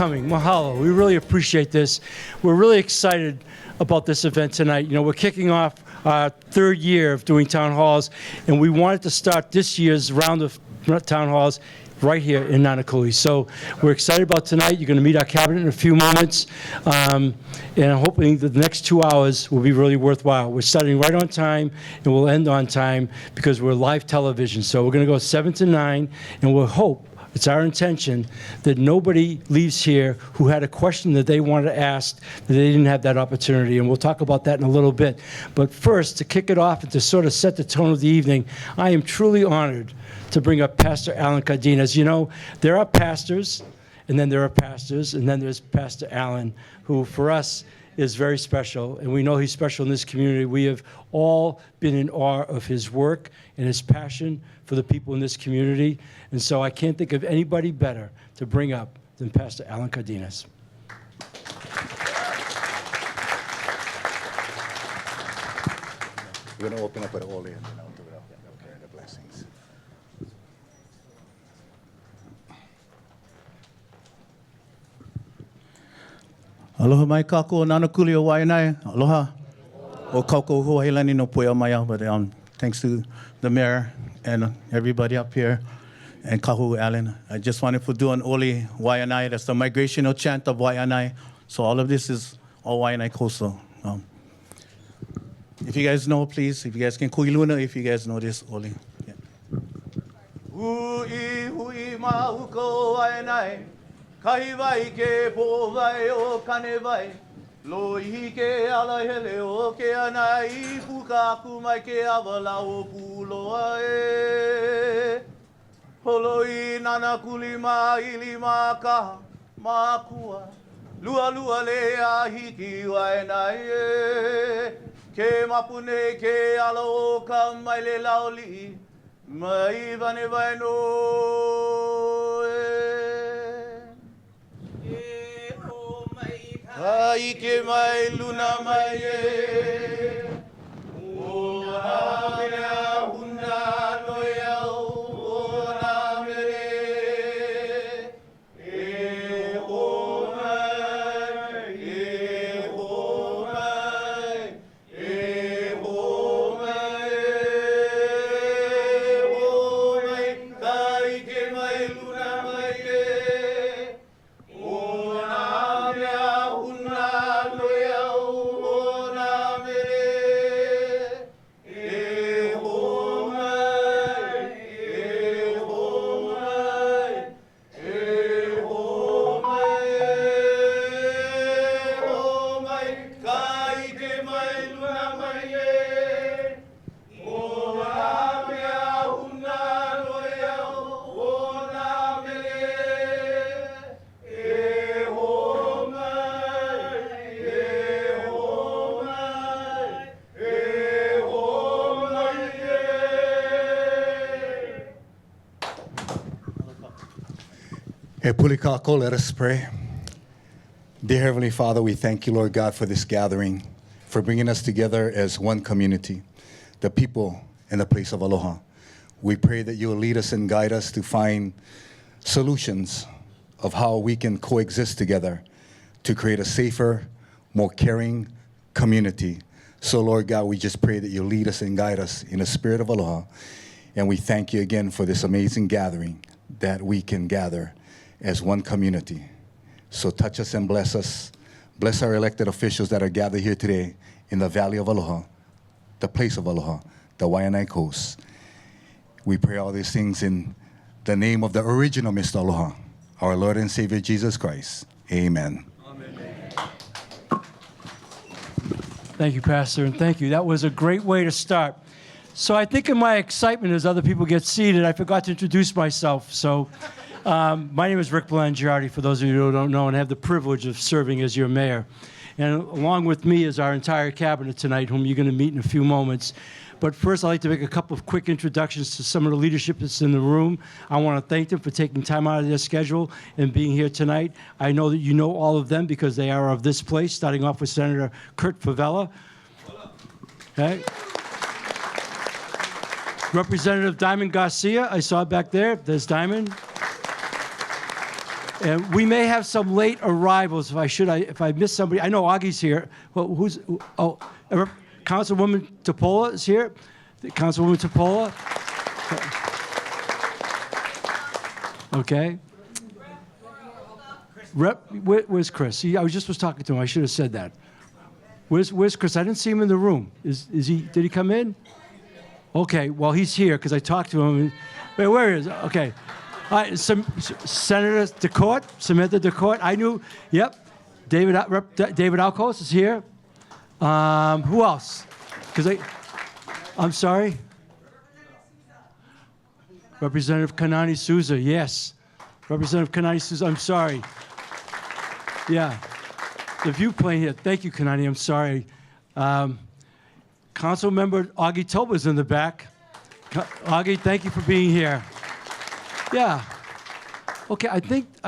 coming. Mahalo. We really appreciate this. We're really excited about this event tonight. You know, we're kicking off our third year of doing town halls, and we wanted to start this year's round of town halls right here in Nānākuli. So we're excited about tonight. You're going to meet our cabinet in a few moments, and I'm hoping that the next 2 hours will be really worthwhile. We're starting right on time, and we'll end on time because we're live television. So we're going to go 7 to 9, and we'll hope, it's our intention, that nobody leaves here who had a question that they wanted to ask, that they didn't have that opportunity, and we'll talk about that in a little bit. But first, to kick it off and to sort of set the tone of the evening, I am truly honored to bring up Pastor Alan Cardenas. You know, there are pastors, and then there are pastors, and then there's Pastor Alan, who for us is very special, and we know he's special in this community. We have all been in awe of his work and his passion for the people in this community, and so I can't think of anybody better to bring up than Pastor Alan Cardenas. We're going to open up with all in, and I'll do it up. Okay, the blessings. Aloha mai kako Nānākuli o Waianae. Aloha. O kako huahelani no puea maya, but thanks to the mayor and everybody up here and Kahu Allen. I just wanted to do an Oli Waianae. That's the migrational chant of Waianae. So all of this is all Waianae coastal. If you guys know, please, if you guys can kuiluna, if you guys know this Oli. Yeah. Hui hui mauko Waianae. Kahi vai ke po vai o kane vai. Lohi ke ala hele o ke ana I puka aku mai ke awala o puloa e. Holoi Nānākuli ma ili ma kaha ma kua. Lua lua le a hiki Waianae e. Ke mapune ke ala o ka mai le lauli. Mai vane vai no e. Ai ke mai luna mai e. O nā mea huna noi au o nā mere. E ho mai, e ho mai, e ho mai, e ho mai. Ai ke mai luna mai e. O nā mea Let us pray. Dear Heavenly Father, we thank you, Lord God, for this gathering, for bringing us together as one community, the people in the place of aloha. We pray that you will lead us and guide us to find solutions of how we can coexist together to create a safer, more caring community. So, Lord God, we just pray that you lead us and guide us in the spirit of aloha. And we thank you again for this amazing gathering that we can gather as one community. So touch us and bless us. Bless our elected officials that are gathered here today in the Valley of Aloha, the place of Aloha, the Waianae Coast. We pray all these things in the name of the original Mr. Aloha, our Lord and Savior Jesus Christ. Amen. Amen. Thank you, Pastor, and thank you. That was a great way to start. So I think in my excitement as other people get seated, I forgot to introduce myself. So my name is Rick Blangiardi, for those of you who don't know, and I have the privilege of serving as your mayor. And along with me is our entire cabinet tonight, whom you're going to meet in a few moments. But first, I'd like to make a couple of quick introductions to some of the leadership that's in the room. I want to thank them for taking time out of their schedule and being here tonight. I know that you know all of them because they are of this place, starting off with Senator Kurt Favela. Okay. Representative Diamond Garcia, I saw back there. There's Diamond. And we may have some late arrivals. If I miss somebody, I know Augie's here. Well, Councilwoman Topola is here. Councilwoman Topola. Okay. Where's Chris? I was talking to him. I should have said that. Where's Chris? I didn't see him in the room. Is he? Did he come in? Okay. Well, he's here because I talked to him. Wait, where is? Okay. All right. Senator DeCourt, Samantha DeCourt. I knew. Yep. David Alcos is here. Who else? I'm sorry. Representative Kanani Souza. Yes. Representative Kanani Souza. I'm sorry. Yeah. The viewplane here. Thank you, Kanani. I'm sorry. Council Member Augie Toba's in the back. Augie, thank you for being here. Yeah. Okay, I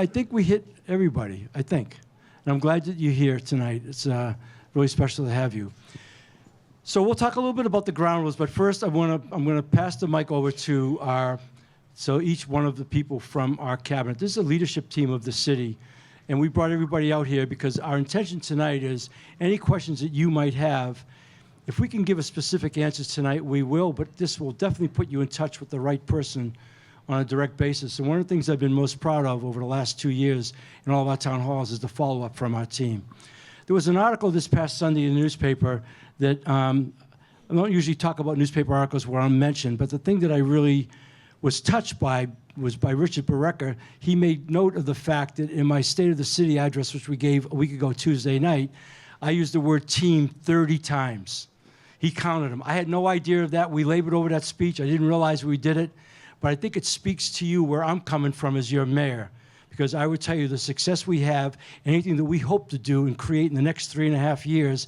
think we hit everybody, I think. And I'm glad that you're here tonight. It's really special to have you. So we'll talk a little bit about the ground rules, but first I'm going to pass the mic over to each one of the people from our cabinet. This is a leadership team of the city, and we brought everybody out here because our intention tonight is any questions that you might have, if we can give a specific answers tonight, we will, but this will definitely put you in touch with the right person on a direct basis. And one of the things I've been most proud of over the last 2 years in all of our town halls is the follow-up from our team. There was an article this past Sunday in the newspaper that I don't usually talk about newspaper articles where I'm mentioned, but the thing that I really was touched by was by Richard Barreca. He made note of the fact that in my State of the City address, which we gave a week ago Tuesday night, I used the word team 30 times. He counted them. I had no idea of that. We labored over that speech. I didn't realize we did it, but I think it speaks to you where I'm coming from as your mayor, because I would tell you the success we have, anything that we hope to do and create in the next 3.5 years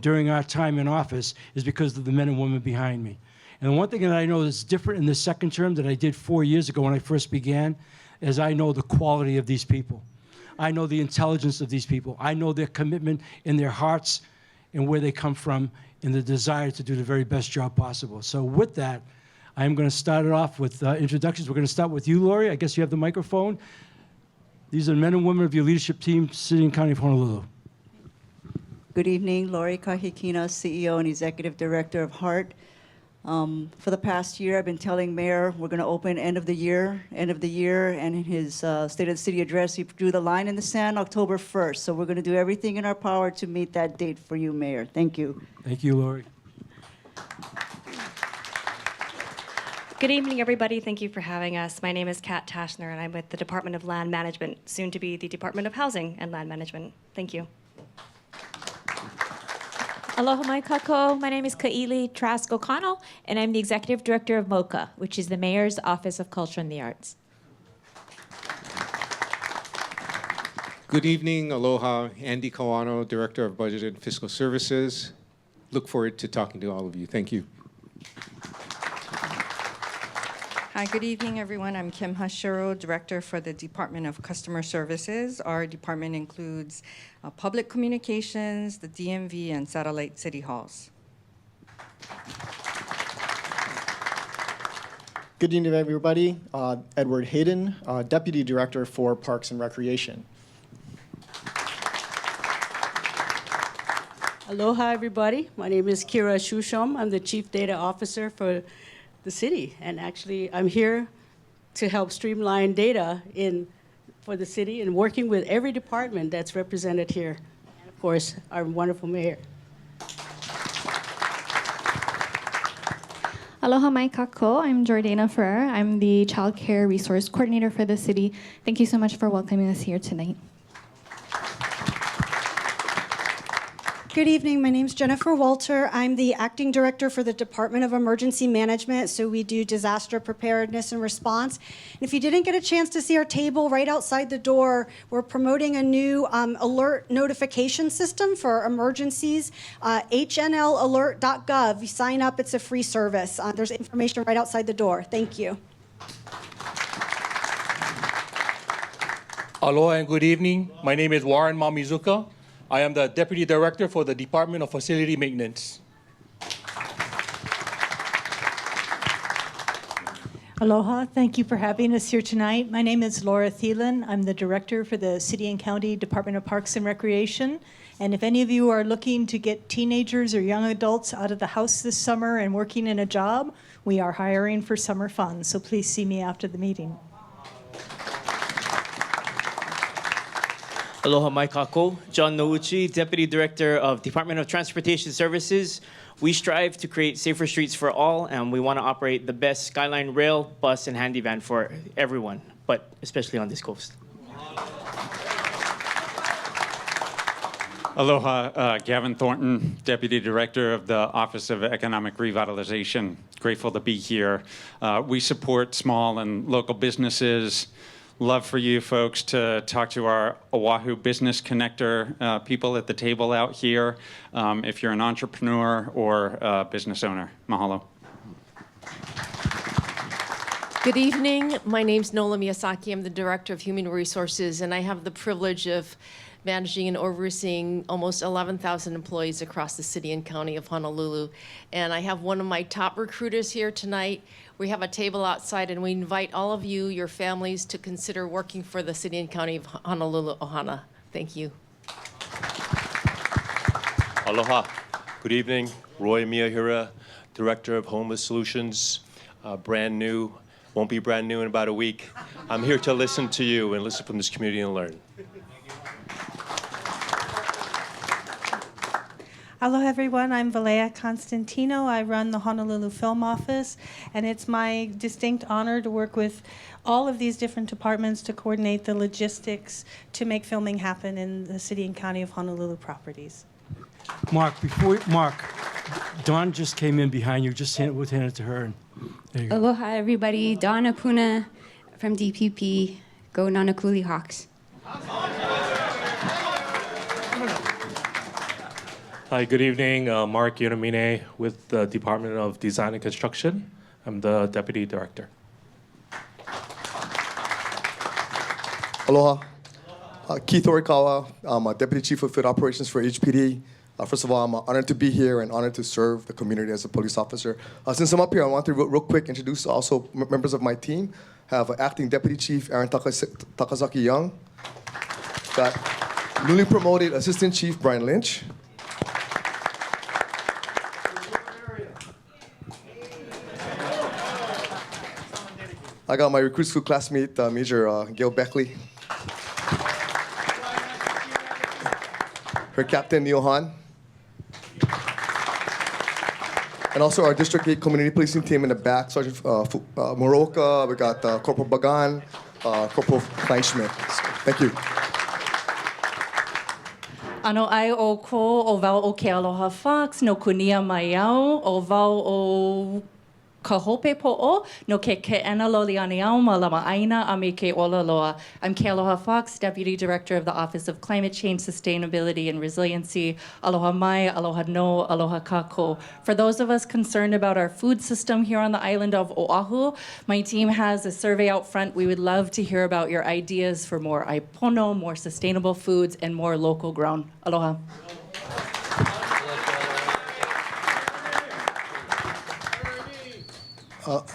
during our time in office is because of the men and women behind me. And the one thing that I know that's different in this second term that I did 4 years ago when I first began is I know the quality of these people. I know the intelligence of these people. I know their commitment in their hearts and where they come from and the desire to do the very best job possible. So with that, I'm going to start it off with introductions. We're going to start with you, Lori. I guess you have the microphone. These are the men and women of your leadership team, City and County of Honolulu. Good evening, Lori Kahikina, CEO and Executive Director of HEART. For the past year, I've been telling Mayor we're going to open end of the year, and in his State of the City address, he drew the line in the sand October 1st. So we're going to do everything in our power to meet that date for you, Mayor. Thank you. Thank you, Lori. Good evening, everybody. Thank you for having us. My name is Kat Tashner, and I'm with the Department of Land Management, soon to be the Department of Housing and Land Management. Thank you. Aloha mai kako. My name is Ka'ili Trask O'Connell, and I'm the Executive Director of MOCA, which is the Mayor's Office of Culture and the Arts. Good evening. Aloha. Andy Kawano, Director of Budget and Fiscal Services. Look forward to talking to all of you. Thank you. Hi, good evening, everyone. I'm Kim Hashiro, Director for the Department of Customer Services. Our department includes public communications, the DMV, and satellite city halls. Good evening, everybody. Edward Hayden, Deputy Director for Parks and Recreation. Aloha, everybody. My name is Kira Shushom. I'm the Chief Data Officer for the city, and actually I'm here to help streamline data for the city and working with every department that's represented here, and of course our wonderful mayor. Aloha mai kako. I'm Jordana Ferrer. I'm the Child Care Resource Coordinator for the city. Thank you so much for welcoming us here tonight. Good evening. My name is Jennifer Walter. I'm the Acting Director for the Department of Emergency Management, so we do disaster preparedness and response. And if you didn't get a chance to see our table right outside the door, we're promoting a new alert notification system for emergencies, hnlalert.gov. You sign up, it's a free service. There's information right outside the door. Thank you. Aloha and good evening. My name is Warren Mamizuka. I am the Deputy Director for the Department of Facility Maintenance. Aloha, thank you for having us here tonight. My name is Laura Thielen. I'm the director for the City and County Department of Parks and Recreation. And if any of you are looking to get teenagers or young adults out of the house this summer and working in a job, we are hiring for summer fun. So please see me after the meeting. Aloha mai kako, John Nouchi, Deputy Director of Department of Transportation Services. We strive to create safer streets for all, and we want to operate the best Skyline rail, bus, and handy van for everyone, but especially on this coast. Aloha, Gavin Thornton, Deputy Director of the Office of Economic Revitalization. Grateful to be here. We support small and local businesses. Love for you folks to talk to our Oahu Business Connector people at the table out here if you're an entrepreneur or a business owner. Mahalo. Good evening. My name's Nola Miyasaki. I'm the Director of Human Resources, and I have the privilege of managing and overseeing almost 11,000 employees across the city and county of Honolulu. And I have one of my top recruiters here tonight. We have a table outside, and we invite all of you, your families, to consider working for the city and county of Honolulu Ohana. Thank you. Aloha. Good evening. Roy Miyahira, Director of Homeless Solutions. Brand new. Won't be brand new in about a week. I'm here to listen to you and listen from this community and learn. Aloha everyone, I'm Valea Constantino. I run the Honolulu Film Office, and it's my distinct honor to work with all of these different departments to coordinate the logistics to make filming happen in the city and county of Honolulu properties. Mark, Dawn just came in behind you. Just hand it to her. And there you go. Aloha everybody, Dawn Apuna from DPP. Go Nānākuli Hawks. Hi, good evening. Mark Yonamine with the Department of Design and Construction. I'm the Deputy Director. Aloha. Keith Orikawa. I'm a Deputy Chief of Field Operations for HPD. First of all, I'm honored to be here and honored to serve the community as a police officer. Since I'm up here, I want to real quick introduce also members of my team. Have Acting Deputy Chief Aaron Takazaki Young. Got newly promoted Assistant Chief Brian Lynch. I got my recruit school classmate, Major Gail Beckley. Her captain, Neil Han. And also our District 8 community policing team in the back, Sergeant Moroka, we got Corporal Bagan, Corporal Kleinschmidt. Thank you. Ano ai o ko o wau o ke Aloha Fox, no kunia mai au, o wau o ka hope po'o, no ke ena loliani au ma lama aina a me ke ola loa. I'm Ke Aloha Fox, Deputy Director of the Office of Climate Change, Sustainability, and Resiliency. Aloha mai, aloha no, aloha kako. For those of us concerned about our food system here on the island of Oahu, my team has a survey out front. We would love to hear about your ideas for more aipono, more sustainable foods, and more local grown. Aloha.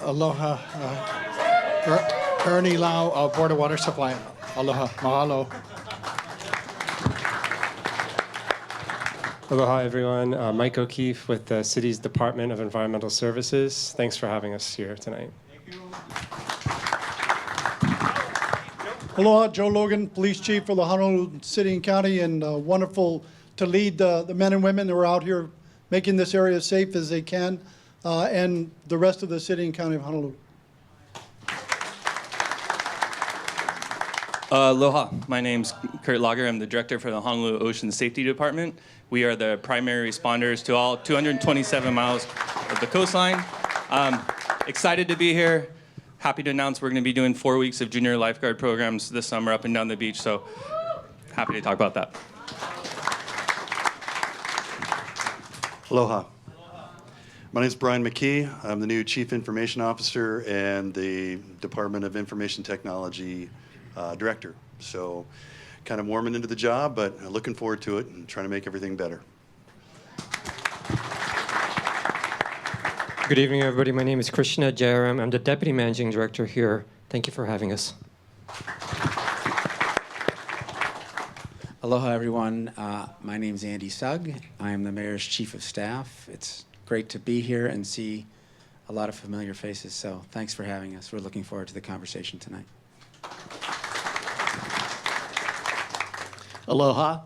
Aloha. Ernie Lau, Board of Water Supply. Aloha. Mahalo. Aloha, everyone. Mike O'Keefe with the city's Department of Environmental Services. Thanks for having us here tonight. Aloha, Joe Logan, Police Chief for the Honolulu City and County, and wonderful to lead the men and women who are out here making this area as safe as they can, and the rest of the City and County of Honolulu. Aloha, my name's Kurt Lager. I'm the director for the Honolulu Ocean Safety Department. We are the primary responders to all 227 miles of the coastline. Excited to be here. Happy to announce we're going to be doing 4 weeks of junior lifeguard programs this summer up and down the beach, so happy to talk about that. Aloha. My name is Brian McKee. I'm the new Chief Information Officer and the Department of Information Technology Director. So kind of warming into the job, but looking forward to it and trying to make everything better. Good evening, everybody. My name is Krishna Jayaram. I'm the Deputy Managing Director here. Thank you for having us. Aloha, everyone. My name is Andy Sugg. I am the Mayor's Chief of Staff. It's great to be here and see a lot of familiar faces, so thanks for having us. We're looking forward to the conversation tonight. Aloha.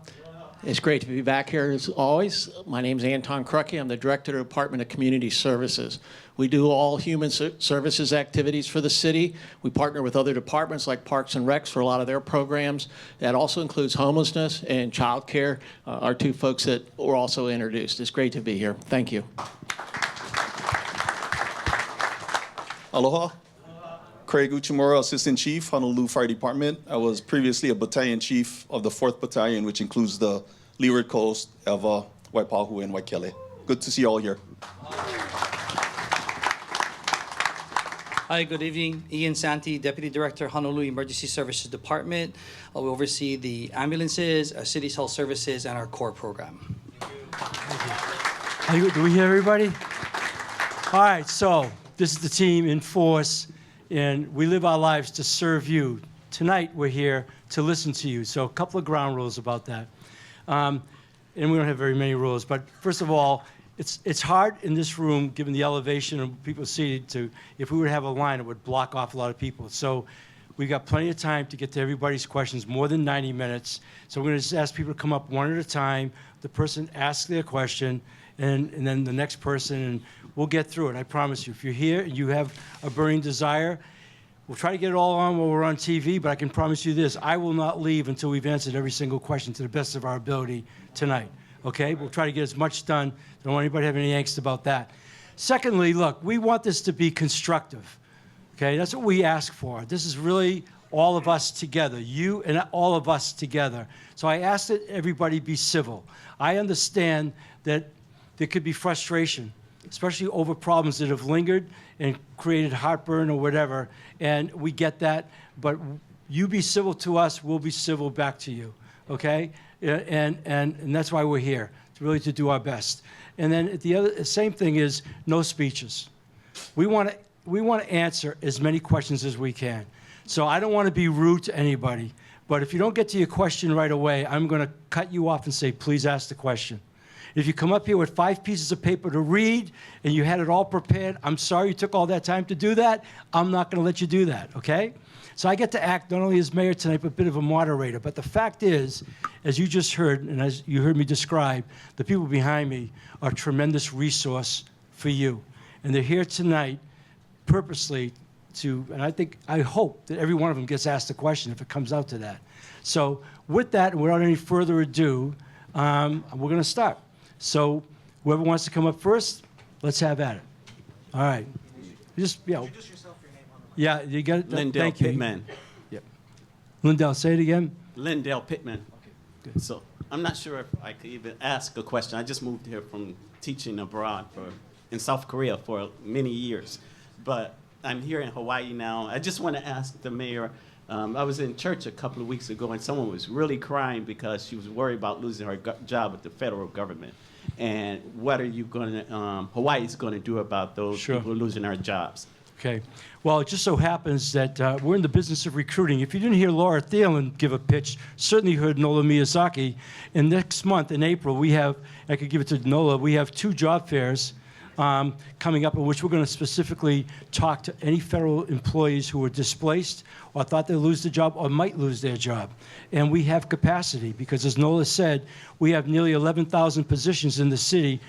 It's great to be back here as always. My name is Anton Krucke. I'm the Director of the Department of Community Services. We do all human services activities for the city. We partner with other departments like Parks and Recs for a lot of their programs. That also includes homelessness and child care, our two folks that were also introduced. It's great to be here. Thank you. Aloha. Craig Uchimura, Assistant Chief, Honolulu Fire Department. I was previously a Battalion Chief of the 4th Battalion, which includes the Leeward Coast, Ewa, Waipahu, and Waikele. Good to see you all here. Hi, good evening. Ian Santi, Deputy Director, Honolulu Emergency Services Department. We oversee the ambulances, our city's health services, and our core program. Do we hear everybody? All right, so this is the team in force, and we live our lives to serve you. Tonight, we're here to listen to you. So a couple of ground rules about that. And we don't have very many rules, but first of all, it's hard in this room, given the elevation of people seated, to, if we would have a line, it would block off a lot of people. So we've got plenty of time to get to everybody's questions, more than 90 minutes. So we're gonna just ask people to come up one at a time. The person asks their question, and then the next person, and we'll get through it. I promise you. If you're here and you have a burning desire, we'll try to get it all on while we're on TV, but I can promise you this, I will not leave until we've answered every single question to the best of our ability tonight, okay? We'll try to get as much done. Don't want anybody to have any angst about that. Secondly, look, we want this to be constructive, okay? That's what we ask for. This is really all of us together, you and all of us together. So I ask that everybody be civil. I understand that there could be frustration, especially over problems that have lingered and created heartburn or whatever, and we get that, but you be civil to us, we'll be civil back to you, okay? And that's why we're here, really to do our best. And then the same thing is no speeches. We want to answer as many questions as we can. So I don't want to be rude to anybody, but if you don't get to your question right away, I'm going to cut you off and say, please ask the question. If you come up here with 5 pieces of paper to read and you had it all prepared, I'm sorry you took all that time to do that. I'm not going to let you do that, okay? So I get to act not only as mayor tonight, but a bit of a moderator. But the fact is, as you just heard, and as you heard me describe, the people behind me are a tremendous resource for you. And they're here tonight purposely to, and I hope that every one of them gets asked a question if it comes out to that. So with that, and without any further ado, we're going to start. So whoever wants to come up first, let's have at it. All right. Just, you know. Introduce yourself, your name on the mic. Yeah, you got it. Lindell Pittman. Yep. Lindell, say it again. Lindell Pittman. Okay, good. So I'm not sure if I could even ask a question. I just moved here from teaching abroad in South Korea for many years. But I'm here in Hawaii now. I just want to ask the mayor, I was in church a couple of weeks ago and someone was really crying because she was worried about losing her job with the federal government. And what are you going to, Hawaii's going to do about those people losing their jobs? Okay. Well, it just so happens that we're in the business of recruiting. If you didn't hear Laura Thielen give a pitch, certainly heard Nola Miyazaki. And next month, in April, we have, I could give it to Nola, we have 2 job fairs coming up in which we're going to specifically talk to any federal employees who are displaced or thought they'll lose their job or might lose their job. And we have capacity because, as Nola said, we have nearly 11,000 positions in the city,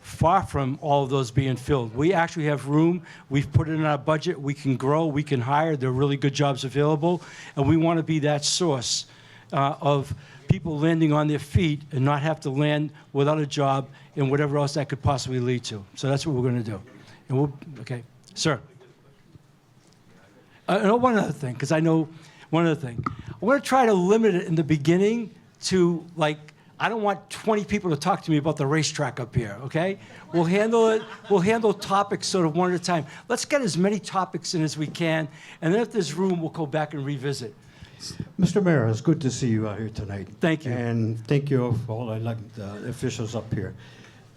far from all of those being filled. We actually have room. We've put it in our budget. We can grow. We can hire. There are really good jobs available. And we want to be that source of people landing on their feet and not have to land without a job and whatever else that could possibly lead to. So that's what we're going to do. And we'll, okay, sir. One other thing, because I know one other thing. I want to try to limit it in the beginning to, like, I don't want 20 people to talk to me about the racetrack up here, okay? We'll handle it. We'll handle topics sort of one at a time. Let's get as many topics in as we can, and then if there's room, we'll go back and revisit. Mr. Mayor, it's good to see you out here tonight. Thank you. And thank you for all the officials up here.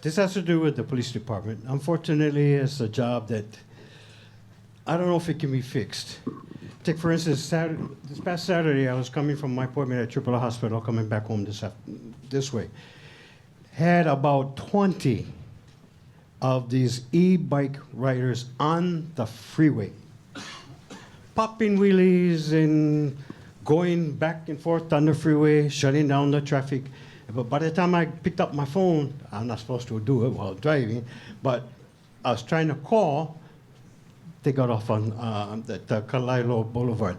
This has to do with the police department. Unfortunately, it's a job that I don't know if it can be fixed. Take, for instance, this past Saturday, I was coming from my appointment at Triple Hospital, coming back home this way. Had about 20 of these e-bike riders on the freeway, popping wheelies and going back and forth on the freeway, shutting down the traffic. But by the time I picked up my phone, I'm not supposed to do it while driving, but I was trying to call. They got off on the Kalaniana'ole Boulevard.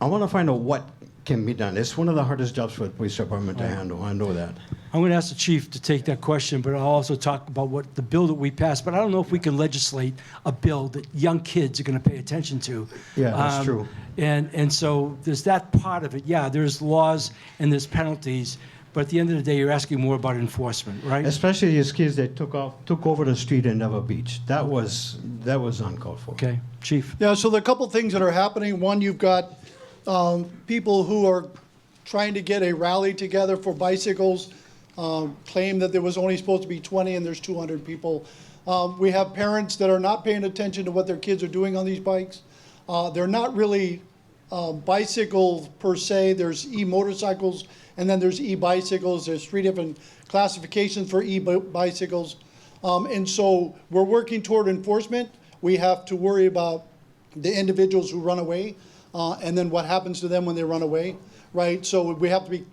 I want to find out what can be done. It's one of the hardest jobs for the police department to handle. I know that. I'm going to ask the chief to take that question, but I'll also talk about what the bill that we passed. But I don't know if we can legislate a bill that young kids are going to pay attention to. Yeah, that's true. And so there's that part of it. Yeah, there's laws and there's penalties, but at the end of the day, you're asking more about enforcement, right? Especially these kids that took over the street in Neva Beach. That was uncalled for. Okay, chief. Yeah, so there are a couple things that are happening. One, you've got people who are trying to get a rally together for bicycles, claim that there was only supposed to be 20 and there's 200 people. We have parents that are not paying attention to what their kids are doing on these bikes. They're not really bicycles per se. There's e-motorcycles and then there's e-bicycles. There's 3 different classifications for e-bicycles. And so we're working toward enforcement. We have to worry about the individuals who run away and then what happens to them when they run away, right? So we have to be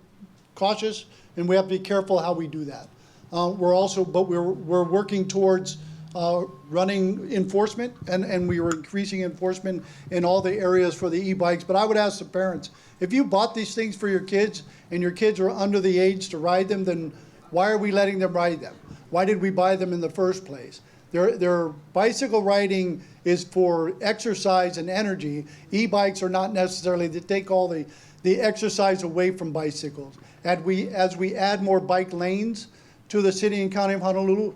cautious and we have to be careful how we do that. We're working towards running enforcement and we were increasing enforcement in all the areas for the e-bikes. But I would ask the parents, if you bought these things for your kids and your kids are under the age to ride them, then why are we letting them ride them? Why did we buy them in the first place? Their bicycle riding is for exercise and energy. E-bikes are not necessarily, they take all the exercise away from bicycles. As we add more bike lanes to the city and county of Honolulu,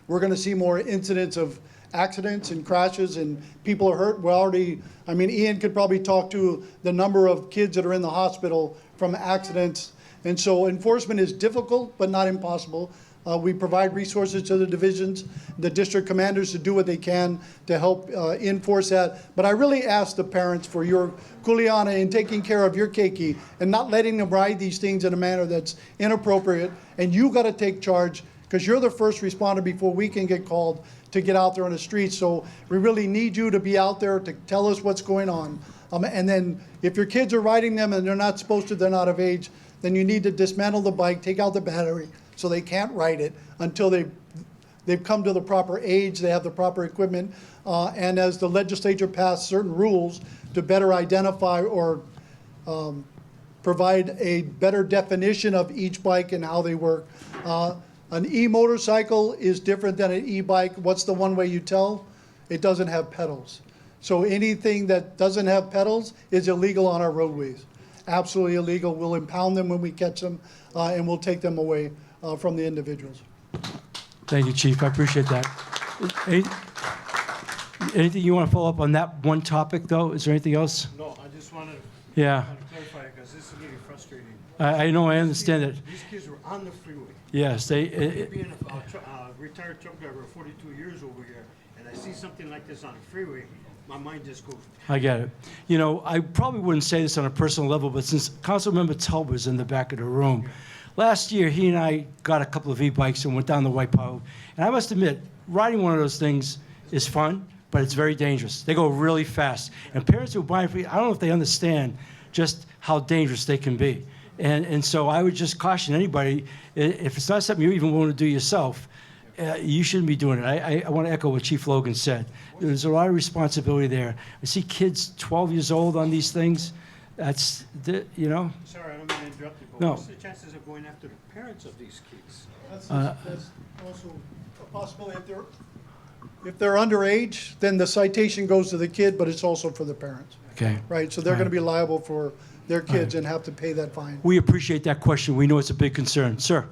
we're going to see more incidents of accidents and crashes and people are hurt. Ian could probably talk to the number of kids that are in the hospital from accidents. And so enforcement is difficult, but not impossible. We provide resources to the divisions, the district commanders to do what they can to help enforce that. But I really ask the parents for your kuleana in taking care of your keiki and not letting them ride these things in a manner that's inappropriate. And you got to take charge because you're the first responder before we can get called to get out there on the streets. So we really need you to be out there to tell us what's going on. And then if your kids are riding them and they're not supposed to, they're not of age, then you need to dismantle the bike, take out the battery, so they can't ride it until they've come to the proper age, they have the proper equipment, and as the legislature passed certain rules to better identify or provide a better definition of each bike and how they work. An e-motorcycle is different than an e-bike. What's the one way you tell? It doesn't have pedals. So anything that doesn't have pedals is illegal on our roadways. Absolutely illegal. We'll impound them when we catch them, and we'll take them away from the individuals. Thank you, Chief. I appreciate that. Anything you want to follow up on that one topic, though? Is there anything else? No, I just wanted to clarify because this is really frustrating. I know, I understand it. These kids were on the freeway. Yes, Being a retired truck driver, 42 years over here, and I see something like this on the freeway, my mind just goes. I get it. You know, I probably wouldn't say this on a personal level, but since Councilmember Tulber's in the back of the room, last year he and I got a couple of e-bikes and went down the White Powell. And I must admit, riding one of those things is fun, but it's very dangerous. They go really fast. And parents who buy it, I don't know if they understand just how dangerous they can be. And so I would just caution anybody, if it's not something you even want to do yourself, you shouldn't be doing it. I want to echo what Chief Logan said. There's a lot of responsibility there. I see kids 12 years old on these things. That's, you know. Sorry, I don't mean to interrupt you, but No. what's the chances of going after the parents of these kids? That's also a possibility. If they're underage, then the citation goes to the kid, but it's also for the parents. Okay. Right, so they're going to be liable for their kids and have to pay that fine. We appreciate that question. We know it's a big concern. Sir.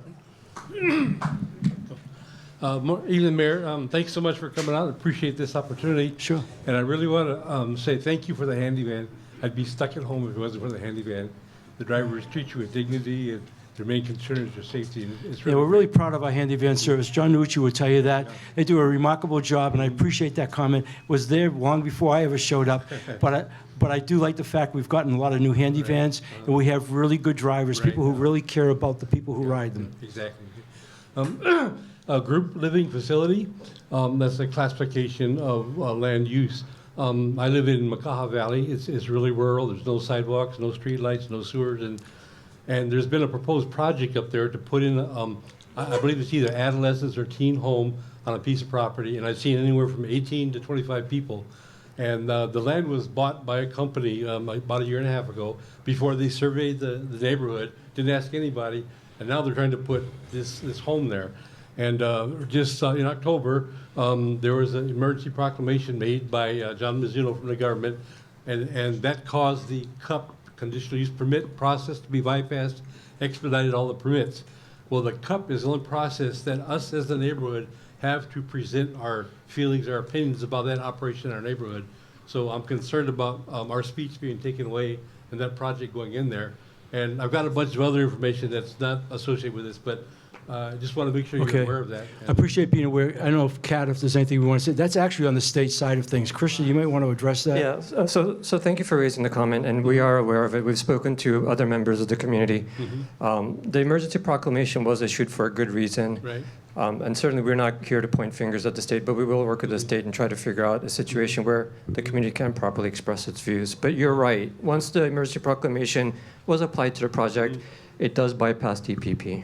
Evening, Mayor. Thanks so much for coming out. I appreciate this opportunity. Sure. And I really want to say thank you for the handy van. I'd be stuck at home if it wasn't for the handy van. The drivers treat you with dignity and their main concern is their safety. And it's Yeah, we're really proud of our handy van service. John Nucci would tell you that. They do a remarkable job, and I appreciate that comment. Was there long before I ever showed up, but I do like the fact we've gotten a lot of new handy vans, and we have really good drivers, people who really care about the people who ride them. Exactly. A group living facility, that's a classification of land use. I live in Makaha Valley. It's really rural. There's no sidewalks, no street lights, no sewers, and there's been a proposed project up there to put in, I believe it's either adolescents or teen home on a piece of property, and I've seen anywhere from 18 to 25 people. And the land was bought by a company about a year and a half ago before they surveyed the neighborhood, didn't ask anybody, and now they're trying to put this home there. And just in October, there was an emergency proclamation made by John Mizuno from the government, and that caused the CUP, conditional use permit process, to be bypassed, expedited all the permits. Well, the CUP is the only process that us as the neighborhood have to present our feelings, our opinions about that operation in our neighborhood. So I'm concerned about our speech being taken away and that project going in there. And I've got a bunch of other information that's not associated with this, but I just want to make sure you're aware of that. I appreciate being aware. I don't know if Kat, if there's anything we want to say. That's actually on the state side of things. Christian, you might want to address that. Yeah, so thank you for raising the comment, and we are aware of it. We've spoken to other members of the community. The emergency proclamation was issued for a good reason. Right. And certainly we're not here to point fingers at the state, but we will work with the state and try to figure out a situation where the community can properly express its views. But you're right. Once the emergency proclamation was applied to the project, it does bypass DPP.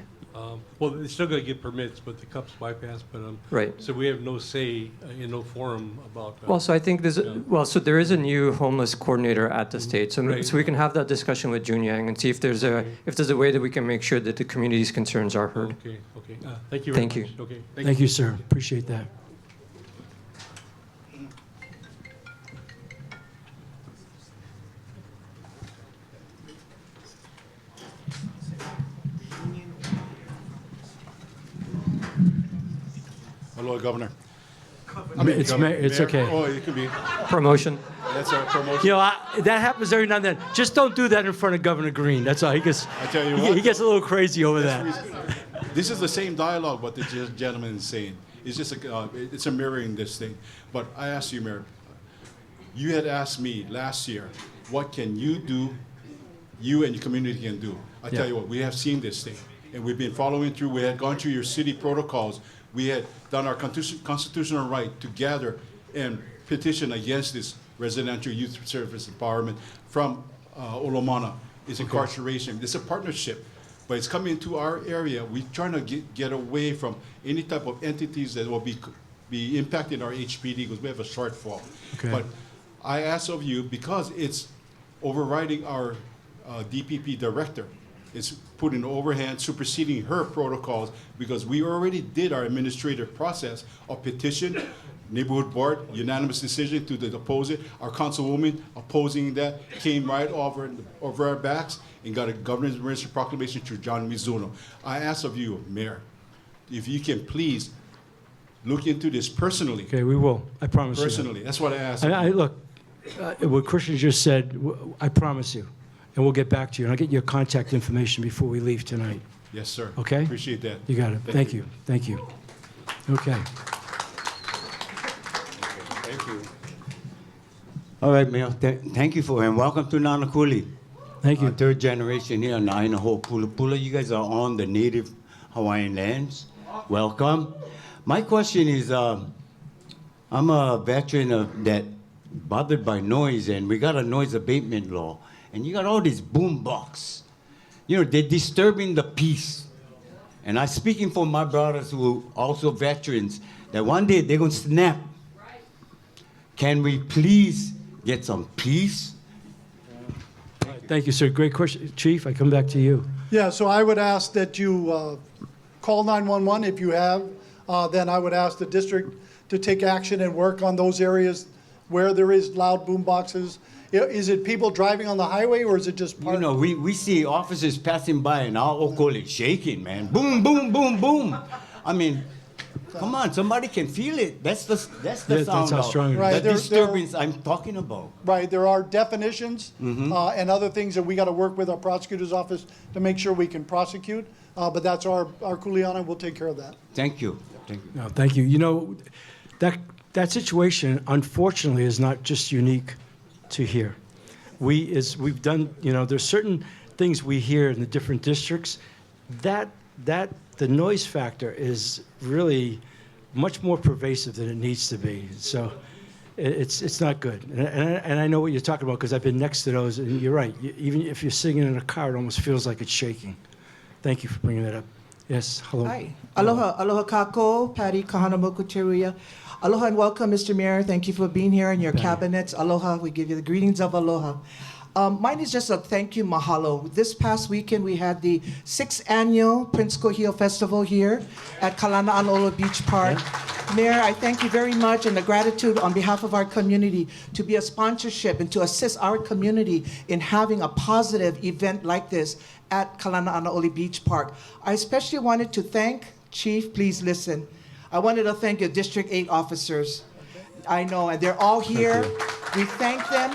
Well, they're still going to get permits, but the CUP's bypassed. But Right. So we have no say in no forum about. Well, so I think so there is a new homeless coordinator at the state, so we can have that discussion with Jun Yang and see if there's a way that we can make sure that the community's concerns are heard. Okay. Thank you very much. Okay. Thank you, sir. Appreciate that. Hello, Governor. It's Mayor. okay. Oh, it could be. Promotion. That's a promotion. You know, that happens every now and then. Just don't do that in front of Governor Green. That's all. He gets. I tell you what. He gets a little crazy over that. This is the same dialogue what the gentleman is saying. It's just it's a mirroring this thing. But I asked you, Mayor. You had asked me last year, what can you do? You and your community can do. I tell you what, we have seen this thing, and we've been following through. We had gone through your city protocols. We had done our constitutional right to gather and petition against this residential youth service empowerment from Olomana. It's incarceration. It's a partnership, but it's coming into our area. We're trying to get away from any type of entities that will be impacting our HPD because we have a shortfall. Okay. But I ask of you, because it's overriding our DPP director, it's putting overhand, superseding her protocols, because we already did our administrative process of petition, neighborhood board, unanimous decision to oppose it. Our councilwoman opposing that came right over our backs and got a governor's emergency proclamation through John Mizuno. I ask of you, Mayor, if you can please look into this personally. Okay, we will. I promise you. Personally, that's what I ask. And look, what Christian just said, I promise you. And we'll get back to you. And I'll get your contact information before we leave tonight. Yes, sir. Okay? Appreciate that. You got it. Thank you. Thank you. Okay. Thank you. All right, Mayor. Thank you for and welcome to Nānākuli. Thank you. Third generation here in Nānākuli, Pula. You guys are on the native Hawaiian lands. Welcome. My question is, I'm a veteran that bothered by noise, and we got a noise abatement law. And you got all these boom box. You know, they're disturbing the peace. And I'm speaking for my brothers who are also veterans, that one day they're going to snap. Can we please get some peace? Thank you, sir. Great question. Chief, I come back to you. Yeah, so I would ask that you call 911 if you have. Then I would ask the district to take action and work on those areas where there is loud boom boxes. Is it people driving on the highway, or is it just parking? You know, we see officers passing by and our okole shaking, man. Boom, boom, boom, boom. I mean, Come on, somebody can feel it. That's the Yeah, sound. that's how of strong it is. Right, the there- disturbance I'm talking about. Right, there are definitions Mm-hmm. and other things that we got to work with our prosecutor's office to make sure we can prosecute. But that's our Kuleana, we'll take care of that. Thank you. Thank you. No, thank you. You know, that situation, unfortunately, is not just unique to here. We've done, you know, there's certain things we hear in the different districts. The noise factor is really much more pervasive than it needs to be. So it's not good. And I know what you're talking about because I've been next to those, and you're right. Even if you're sitting in a car, it almost feels like it's shaking. Thank you for bringing that up. Yes, hello. Hi. Aloha. Aloha kako, Patty Kahanamoku Teruya. Aloha and welcome, Mr. Mayor. Thank you for being here and your cabinets. Aloha. We give you the greetings of aloha. Mine is just a thank you, mahalo. This past weekend, we had the 6th annual Prince Kohio Festival here at Kalaniana'ole Beach Park. Mayor, I thank you very much and the gratitude on behalf of our community to be a sponsorship and to assist our community in having a positive event like this at Kalaniana'ole Beach Park. I especially wanted to thank, Chief, please listen. I wanted to thank your District 8 officers. I know, and they're all here. We thank them.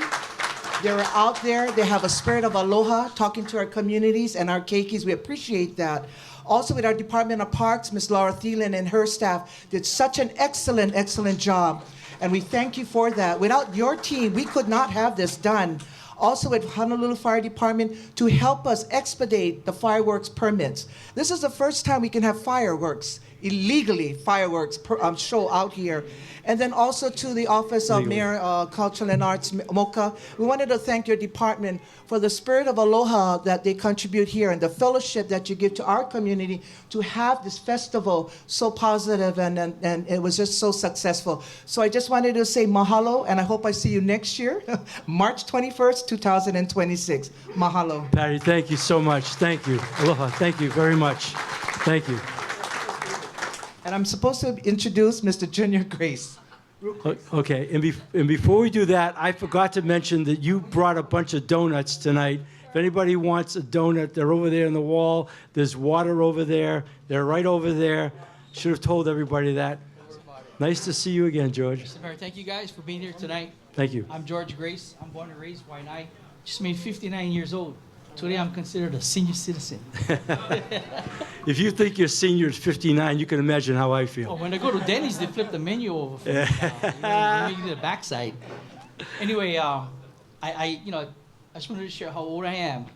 They're out there. They have a spirit of aloha, talking to our communities and our keikis. We appreciate that. Also with our Department of Parks, Ms. Laura Thielen and her staff did such an excellent, excellent job. And we thank you for that. Without your team, we could not have this done. Also with Honolulu Fire Department to help us expedite the fireworks permits. This is the first time we can have fireworks, illegally fireworks show out here. And then also to the Office of Mayor Cultural and Arts, MOCA, we wanted to thank your department for the spirit of aloha that they contribute here and the fellowship that you give to our community to have this festival so positive and it was just so successful. So I just wanted to say mahalo and I hope I see you next year, March 21st, 2026. Mahalo. Patty, thank you so much. Thank you. Aloha. Thank you very much. Thank you. And I'm supposed to introduce Mr. Junior Grace. Okay, and before we do that, I forgot to mention that you brought a bunch of donuts tonight. If anybody wants a donut, they're over there on the wall. There's water over there. They're right over there. Should have told everybody that. Nice to see you again, George. Mr. Mayor, thank you guys for being here tonight. Thank you. I'm George Grace. I'm born and raised Waianae. Just made 59 years old. Today I'm considered a senior citizen. If you think your senior is 59, you can imagine how I feel. Oh, when I go to Denny's, they flip the menu over for me. You need the backside. Anyway, I just wanted to share how old I am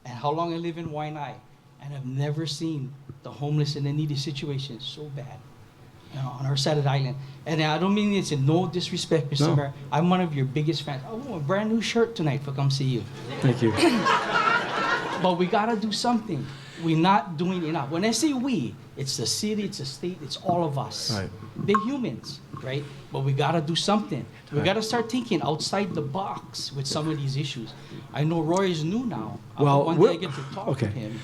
and how long I live in Waianae. And I've never seen the homeless in the needy situation so bad, on our side of the island. And I don't mean it's in no disrespect, Mr. Mayor. I'm one of your biggest fans. Oh, a brand new shirt tonight for come see you. Thank you. But we gotta do something. We're not doing enough. When I say we, it's the city, it's the state, it's all of us. Right. They're humans, right? But we gotta do something. We Right. gotta start thinking outside the box with some of these issues. I know Roy is new now. Well, one day I get to talk okay. to him.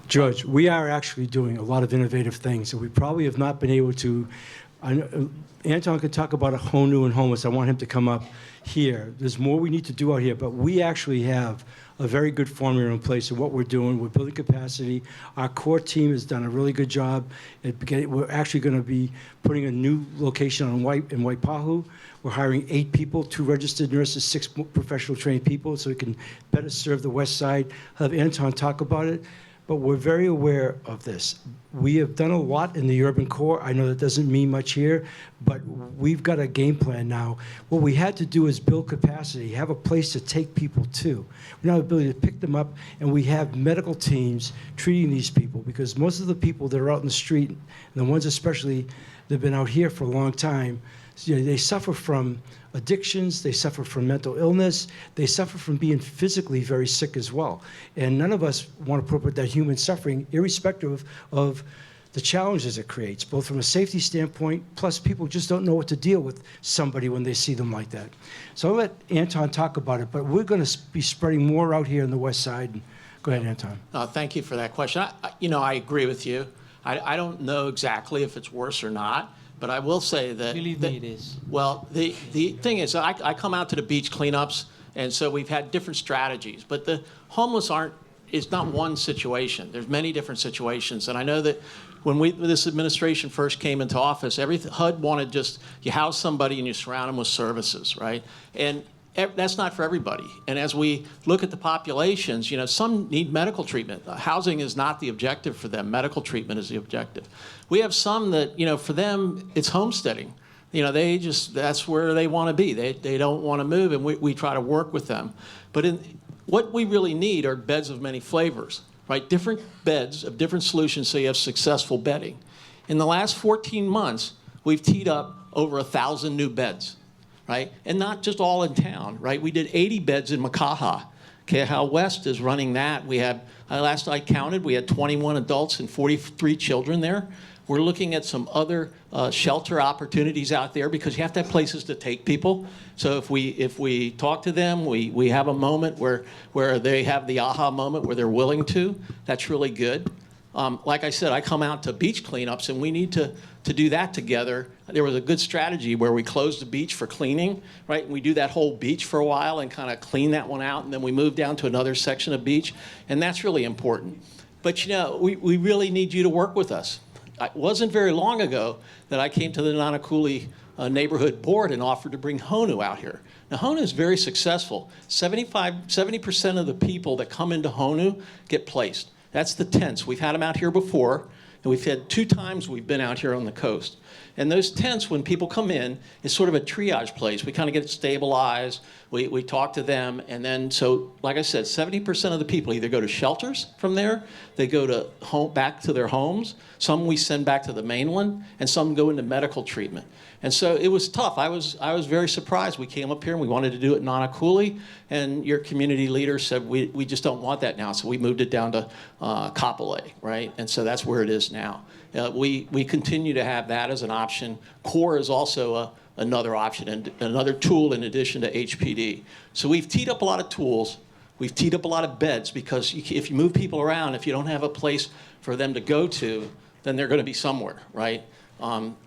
George, we are actually doing a lot of innovative things that we probably have not been able to. Anton could talk about a Honu and homeless. I want him to come up here. There's more we need to do out here, but we actually have a very good formula in place of what we're doing. We're building capacity. Our core team has done a really good job. We're actually going to be putting a new location in Waipahu. We're hiring 8 people, 2 registered nurses, 6 professional trained people, so we can better serve the West Side. I'll have Anton talk about it. But we're very aware of this. We have done a lot in the urban core. I know that doesn't mean much here, but we've got a game plan now. What we had to do is build capacity, have a place to take people to. We now have the ability to pick them up, and we have medical teams treating these people because most of the people that are out in the street, and the ones especially that have been out here for a long time, they suffer from addictions, they suffer from mental illness, they suffer from being physically very sick as well. And none of us want to put up with that human suffering, irrespective of the challenges it creates, both from a safety standpoint, plus people just don't know what to deal with somebody when they see them like that. So I'll let Anton talk about it, but we're going to be spreading more out here on the West Side. Go ahead, Anton. Thank you for that question. I agree with you. I don't know exactly if it's worse or not. But I will say that... Believe me, it is. Well, the thing is, I come out to the beach cleanups, and so we've had different strategies. But the homeless is not one situation. There's many different situations. And I know that when this administration first came into office, HUD wanted just, you house somebody and you surround them with services, right? And that's not for everybody. And as we look at the populations, you know, some need medical treatment. Housing is not the objective for them. Medical treatment is the objective. We have some that, you know, for them, it's homesteading. You know, that's where they want to be. They don't want to move, and we try to work with them. But what we really need are beds of many flavors, right? Different beds of different solutions so you have successful bedding. In the last 14 months, we've teed up over 1,000 new beds, right? And not just all in town, right? We did 80 beds in Makaha. Keha West is running that. We had, last I counted, we had 21 adults and 43 children there. We're looking at some other shelter opportunities out there because you have to have places to take people. So if we talk to them, we have a moment where they have the aha moment where they're willing to. That's really good. Like I said, I come out to beach cleanups, and we need to do that together. There was a good strategy where we closed the beach for cleaning, right? And we do that whole beach for a while and kind of clean that one out, and then we move down to another section of beach, and that's really important. But you know, we really need you to work with us. It wasn't very long ago that I came to the Nānākuli neighborhood board and offered to bring Honu out here. Now, Honu is very successful. 70% of the people that come into Honu get placed. That's the tents. We've had them out here before, and we've had 2 times we've been out here on the coast. And those tents, when people come in, it's sort of a triage place. We kind of get it stabilized. We talk to them, and then, so like I said, 70% of the people either go to shelters from there, they go to back to their homes. Some we send back to the mainland, and some go into medical treatment. And so it was tough. I was very surprised. We came up here and we wanted to do it in Nānākuli, and your community leader said we just don't want that now. So we moved it down to Kapolei, right? And so that's where it is now. We continue to have that as an option. CORE is also another option and another tool in addition to HPD. So we've teed up a lot of tools. We've teed up a lot of beds because if you move people around, if you don't have a place for them to go to, then they're going to be somewhere, right?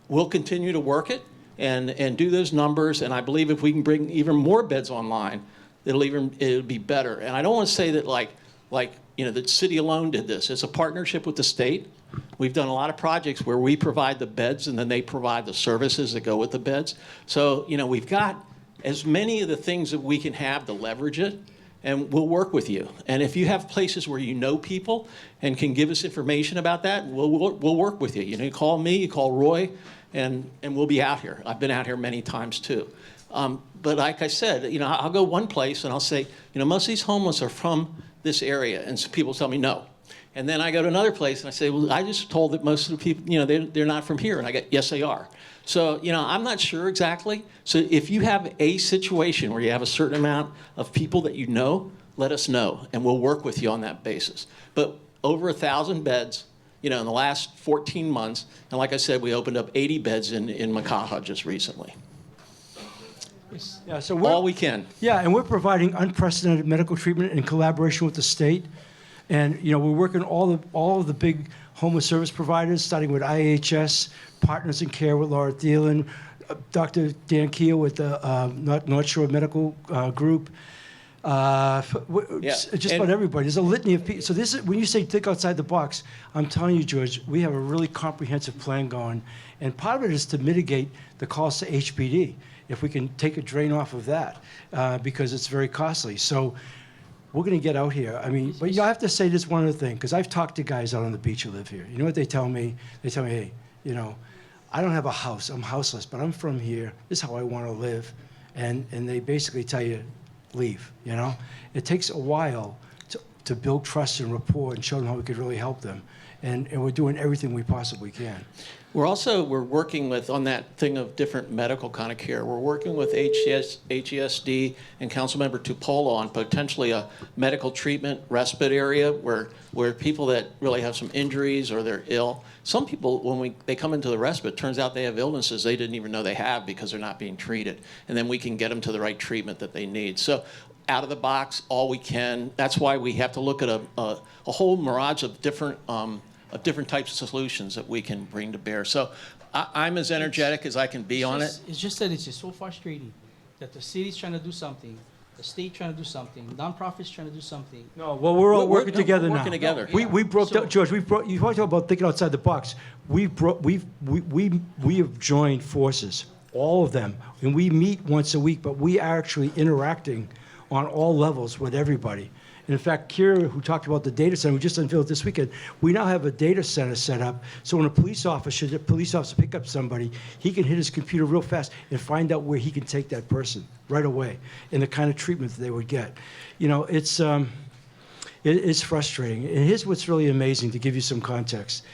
We'll continue to work it and do those numbers, and I believe if we can bring even more beds online, it'll be better. And I don't want to say that like you know, the city alone did this. It's a partnership with the state. We've done a lot of projects where we provide the beds and then they provide the services that go with the beds. So, you know, we've got as many of the things that we can have to leverage it, and we'll work with you. And if you have places where you know people and can give us information about that, we'll work with you. You know, you call me, you call Roy, and we'll be out here. I've been out here many times too. But like I said, you know, I'll go one place and I'll say, you know, most of these homeless are from this area, and so people tell me no. And then I go to another place and I say, well, I just told that most of the people, you know, they're not from here. And I get, yes, they are. So, you know, I'm not sure exactly. So if you have a situation where you have a certain amount of people that you know, let us know, and we'll work with you on that basis. But over 1,000 beds, you know, in the last 14 months, and like I said, we opened up 80 beds in Makaha just recently. Yeah, so all we can. Yeah, and we're providing unprecedented medical treatment in collaboration with the state. And you know, we're working all of the big homeless service providers, starting with IHS, Partners in Care with Laura Thielen, Dr. Dan Keel with the North Shore Medical Group. Just about everybody. There's a litany of people. So this is, when you say think outside the box, I'm telling you, George, we have a really comprehensive plan going, and part of it is to mitigate the cost to HPD. If we can take a drain off of that, because it's very costly. So we're going to get out here. I mean, but you know, I have to say this one other thing, because I've talked to guys out on the beach who live here. You know what they tell me? They tell me, hey, you know, I don't have a house. I'm houseless, but I'm from here. This is how I want to live. And they basically tell you, leave, you know? It takes a while to build trust and rapport and show them how we could really help them. And we're doing everything we possibly can. We're working with, on that thing of different medical kind of care, we're working with HESD and Councilmember Tupolo on potentially a medical treatment respite area where people that really have some injuries or they're ill. Some people, when they come into the respite, turns out they have illnesses they didn't even know they have because they're not being treated. And then we can get them to the right treatment that they need. So out of the box, all we can. That's why we have to look at a whole mirage of different types of solutions that we can bring to bear. So I'm as energetic as I can be on it. It's just that it's just so frustrating that the city's trying to do something, the state trying to do something, nonprofits trying to do something. No, well, we're all working together we're now. working together. We broke down, George. You want to talk about thinking outside the box. We have joined forces, all of them, and we meet once a week. But we are actually interacting on all levels with everybody. And in fact, Kira, who talked about the data center, we just unveiled this weekend. We now have a data center set up, so when a police officer pick up somebody, he can hit his computer real fast and find out where he can take that person right away, and the kind of treatment that they would get. You know, it's frustrating. And here's what's really amazing, to give you some context.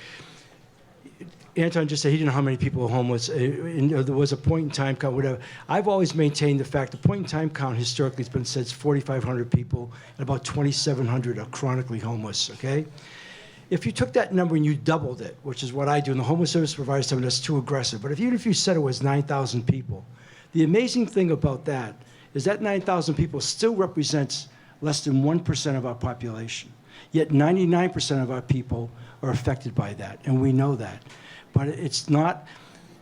Anton just said he didn't know how many people are homeless. And there was a point in time count, whatever. I've always maintained the fact the point in time count historically has been said it's 4,500 people, and about 2,700 are chronically homeless, okay? If you took that number and you doubled it, which is what I do, and the homeless service providers tell me that's too aggressive, but even if you said it was 9,000 people, the amazing thing about that is that 9,000 people still represents less than 1% of our population. Yet 99% of our people are affected by that, and we know that. But it's not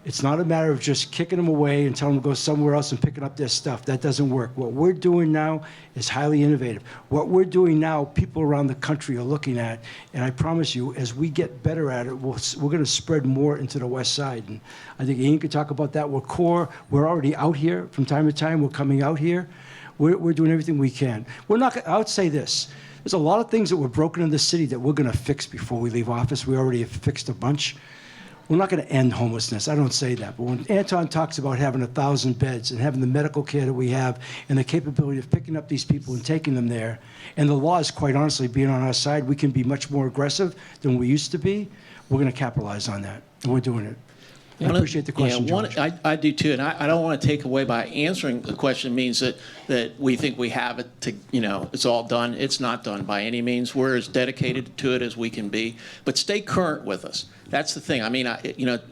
a matter of just kicking them away and telling them to go somewhere else and picking up their stuff. That doesn't work. What we're doing now is highly innovative. What we're doing now, people around the country are looking at, and I promise you, as we get better at it, we're going to spread more into the West Side. And I think Ian could talk about that. We're core. We're already out here from time to time. We're coming out here. We're doing everything we can. We're not. I would say this. There's a lot of things that were broken in the city that we're going to fix before we leave office. We already have fixed a bunch. We're not going to end homelessness. I don't say that. But when Anton talks about having 1,000 beds and having the medical care that we have and the capability of picking up these people and taking them there, and the laws, quite honestly, being on our side, we can be much more aggressive than we used to be. We're going to capitalize on that, and we're doing it. I appreciate the question, George. I do too, and I don't want to take away by answering the question means that we think we have it to, it's all done. It's not done by any means. We're as dedicated to it as we can be, but stay current with us. That's the thing. I mean,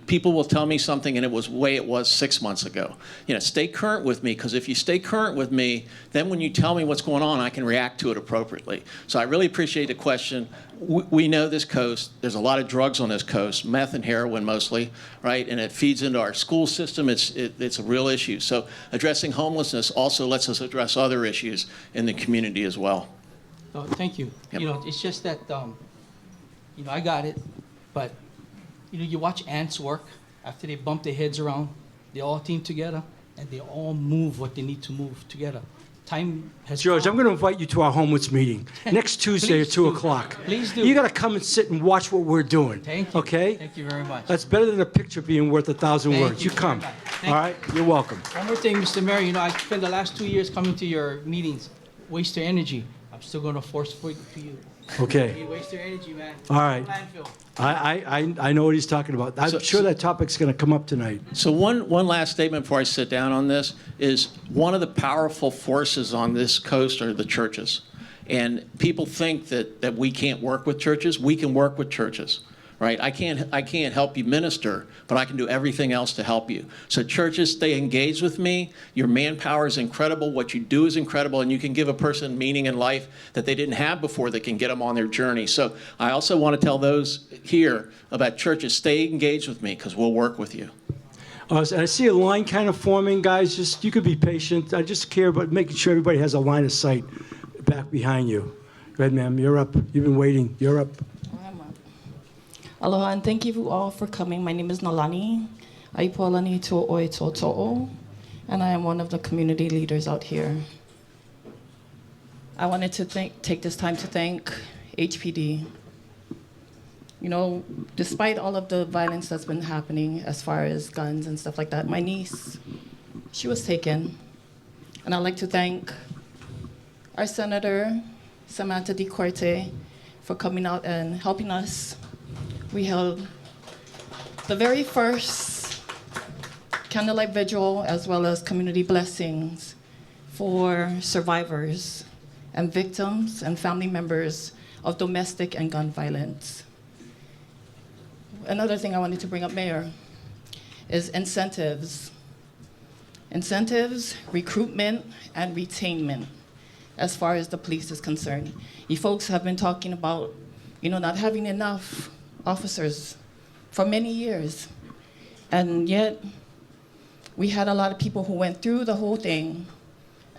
people will tell me something and it was the way it was 6 months ago. Stay current with me, because if you stay current with me, then when you tell me what's going on, I can react to it appropriately. So I really appreciate the question. We know this coast. There's a lot of drugs on this coast, meth and heroin mostly, right? And it feeds into our school system. It's a real issue. So addressing homelessness also lets us address other issues in the community as well. Oh, thank you. Yep. It's just that, I got it, but, you watch ants work after they bump their heads around. They all team together, and they all move what they need to move together. Time has George, come. I'm going to invite you to our homeless meeting next Tuesday at 2 o'clock. Please do. You got to come and sit and watch what we're doing. Thank you. Okay? Thank you very much. That's better than a picture being worth 1,000 Thank words. you You come. very much. All right? You're welcome. One more thing, Mr. Mayor. I spent the last 2 years coming to your meetings. Waste your energy. I'm still going to force it to you. Okay. You waste your energy, man. All right. Landfill. I know what he's talking about. I'm sure that topic's going to come up tonight. So one last statement before I sit down on this is one of the powerful forces on this coast are the churches. And people think that we can't work with churches. We can work with churches, right? I can't help you minister, but I can do everything else to help you. So churches, stay engaged with me. Your manpower is incredible. What you do is incredible. And you can give a person meaning in life that they didn't have before that can get them on their journey. So I also want to tell those here about churches, stay engaged with me because we'll work with you. I see a line kind of forming, guys. You could be patient. I just care about making sure everybody has a line of sight back behind you. Go ahead, ma'am. You're up. You've been waiting. You're up. Aloha, and thank you all for coming. My name is Nalani. Aipualani to'oi to'o, and I am one of the community leaders out here. I wanted to take this time to thank HPD. Despite all of the violence that's been happening as far as guns and stuff like that, my niece, she was taken. And I'd like to thank our Senator, Samantha DeCorte, for coming out and helping us. We held the very first candlelight vigil as well as community blessings for survivors and victims and family members of domestic and gun violence. Another thing I wanted to bring up, Mayor, is incentives. Incentives, recruitment, and retainment as far as the police is concerned. You folks have been talking about, not having enough officers for many years. And yet, we had a lot of people who went through the whole thing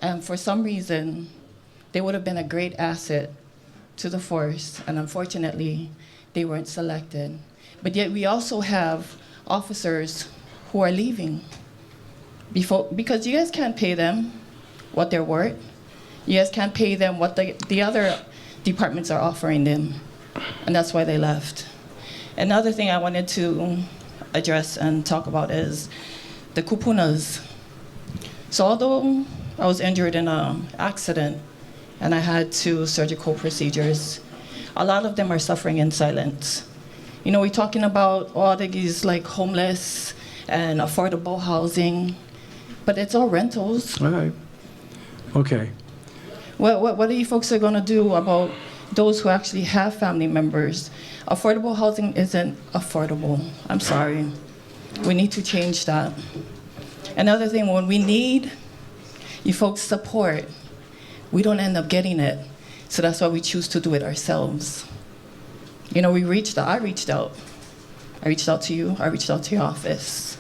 And for some reason, they would have been a great asset to the force, and unfortunately, they weren't selected. But yet we also have officers who are leaving because you guys can't pay them what they're worth. You guys can't pay them what the other departments are offering them, and that's why they left. Another thing I wanted to address and talk about is the kupunas. So although I was injured in an accident and I had 2 surgical procedures, a lot of them are suffering in silence. You know, we're talking about all these like homeless and affordable housing, but it's all rentals. All right. Okay. What are you folks are gonna do about those who actually have family members? Affordable housing isn't affordable. I'm sorry. We need to change that. Another thing, when we need you folks' support, we don't end up getting it. So that's why we choose to do it ourselves. You know, I reached out. I reached out to you. I reached out to your office.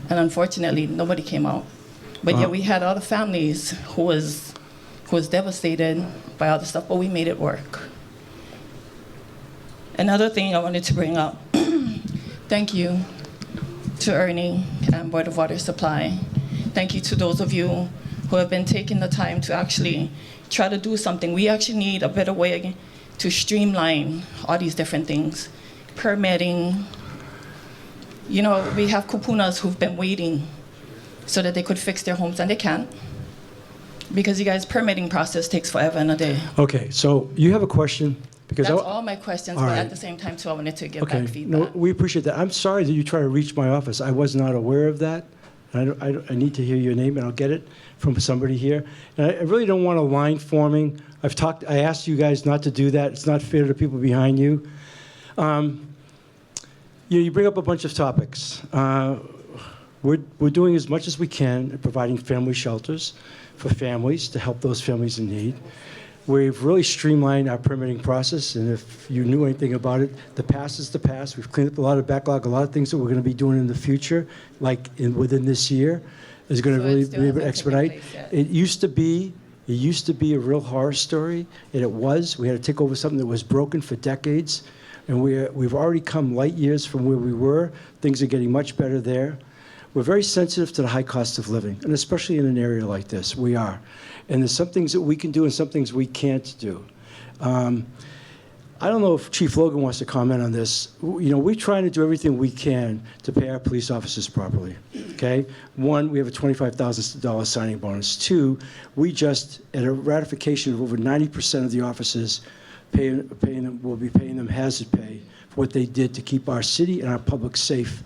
And unfortunately, nobody came out. But yet we had other families who was devastated by all the stuff, but we made it work. Another thing I wanted to bring up, thank you to Ernie and Board of Water Supply. Thank you to those of you who have been taking the time to actually try to do something. We actually need a better way to streamline all these different things. Permitting. You know, we have kupunas who've been waiting so that they could fix their homes, and they can't. Because you guys' permitting process takes forever and a day. Okay, so you have a question? Because That's all my questions, all but right. at the same time, too, I wanted to give Okay, back feedback. no, we appreciate that. I'm sorry that you try to reach my office. I was not aware of that. I need to hear your name, and I'll get it from somebody here. And I really don't want a line forming. I asked you guys not to do that. It's not fair to the people behind you. You bring up a bunch of topics. We're doing as much as we can at providing family shelters for families to help those families in need. We've really streamlined our permitting process, and if you knew anything about it, the past is the past. We've cleaned up a lot of backlog, a lot of things that we're going to be doing in the future, like within this year, is going to really be able to expedite. It used to be a real horror story, and it was. We had to take over something that was broken for decades, and we've already come light years from where we were. Things are getting much better there. We're very sensitive to the high cost of living, and especially in an area like this, we are. And there's some things that we can do and some things we can't do. I don't know if Chief Logan wants to comment on this. You know, we're trying to do everything we can to pay our police officers properly, okay? 1, we have a $25,000 signing bonus. 2, we just, at a ratification of over 90% of the officers, will be paying them hazard pay for what they did to keep our city and our public safe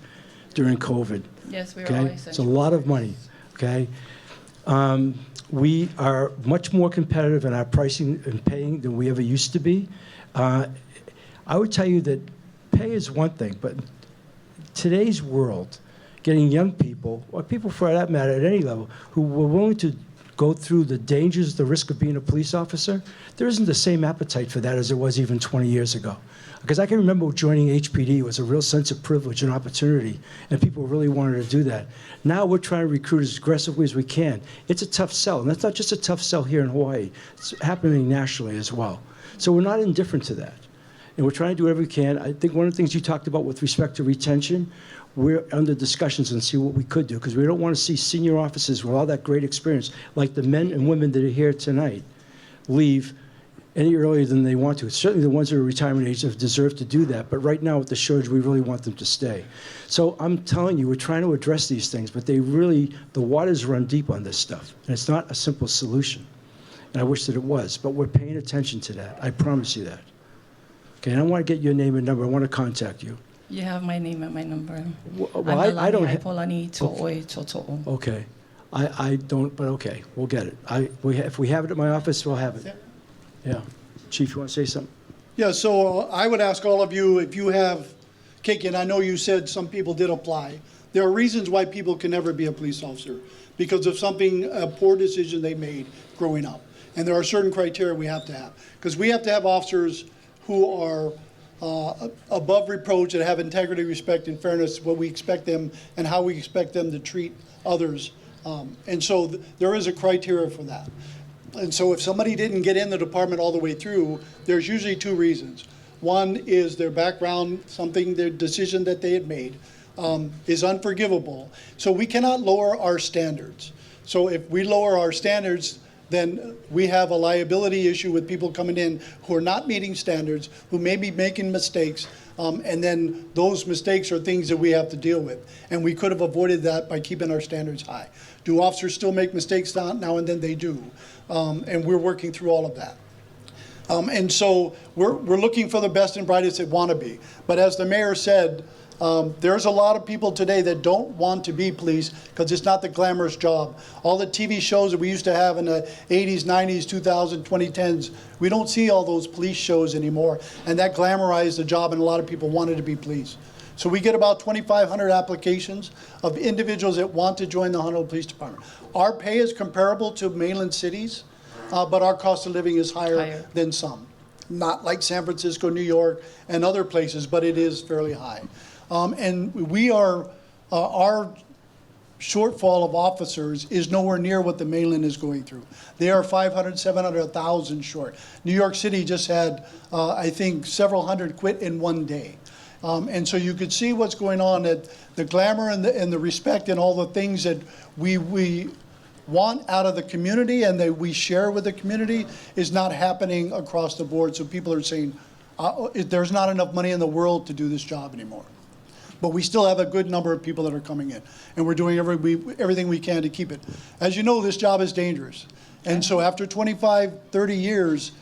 during COVID. Yes, we were Okay? all It's a lot of money, okay? We are much more competitive in our pricing and paying than we ever used to be. I would tell you that pay is one thing, but today's world, getting young people, or people for that matter at any level, who were willing to go through the dangers, the risk of being a police officer, there isn't the same appetite for that as there was even 20 years ago. Because I can remember joining HPD was a real sense of privilege and opportunity, and people really wanted to do that. Now we're trying to recruit as aggressively as we can. It's a tough sell, and that's not just a tough sell here in Hawaii. It's happening nationally as well. So we're not indifferent to that, and we're trying to do whatever we can. I think one of the things you talked about with respect to retention, we're under discussions and see what we could do, because we don't want to see senior officers with all that great experience, like the men and women that are here tonight, leave any earlier than they want to. Certainly the ones that are retirement age have deserved to do that, but right now with the shortage, we really want them to stay. So I'm telling you, we're trying to address these things, but the waters run deep on this stuff, and it's not a simple solution. And I wish that it was, but we're paying attention to that. I promise you that. Okay, and I want to get your name and number. I want to contact you. You have my name and my number. Well, I don't have... Okay. I don't, but okay, we'll get it. If we have it at my office, we'll have it. Yeah. Chief, you want to say something? Yeah, so I would ask all of you, if you have, and I know you said some people did apply. There are reasons why people can never be a police officer, because of a poor decision they made growing up. And there are certain criteria we have to have. Because we have to have officers who are above reproach, that have integrity, respect, and fairness, what we expect them and how we expect them to treat others And so there is a criteria for that. And so if somebody didn't get in the department all the way through, there's usually two reasons. One is their background, their decision that they had made is unforgivable. So we cannot lower our standards. So if we lower our standards, then we have a liability issue with people coming in who are not meeting standards, who may be making mistakes, and then those mistakes are things that we have to deal with. And we could have avoided that by keeping our standards high. Do officers still make mistakes now and then? They do. And we're working through all of that. And so we're looking for the best and brightest that want to be. But as the mayor said, there's a lot of people today that don't want to be police because it's not the glamorous job. All the TV shows that we used to have in the 80s, 90s, 2000s, 2010s, we don't see all those police shows anymore. And that glamorized the job, and a lot of people wanted to be police. So we get about 2,500 applications of individuals that want to join the Honolulu Police Department. Our pay is comparable to mainland cities, but our cost of living is higher than some. Not like San Francisco, New York, and other places, but it is fairly high. And we are, our shortfall of officers is nowhere near what the mainland is going through. They are 500, 700, 1,000 short. New York City just had, I think, several hundred quit in one day. And so you could see what's going on, that the glamour and the respect and all the things that we want out of the community and that we share with the community is not happening across the board. So people are saying, there's not enough money in the world to do this job anymore. But we still have a good number of people that are coming in, and we're doing everything we can to keep it. As you know, this job is dangerous. And so after 25, 30 years,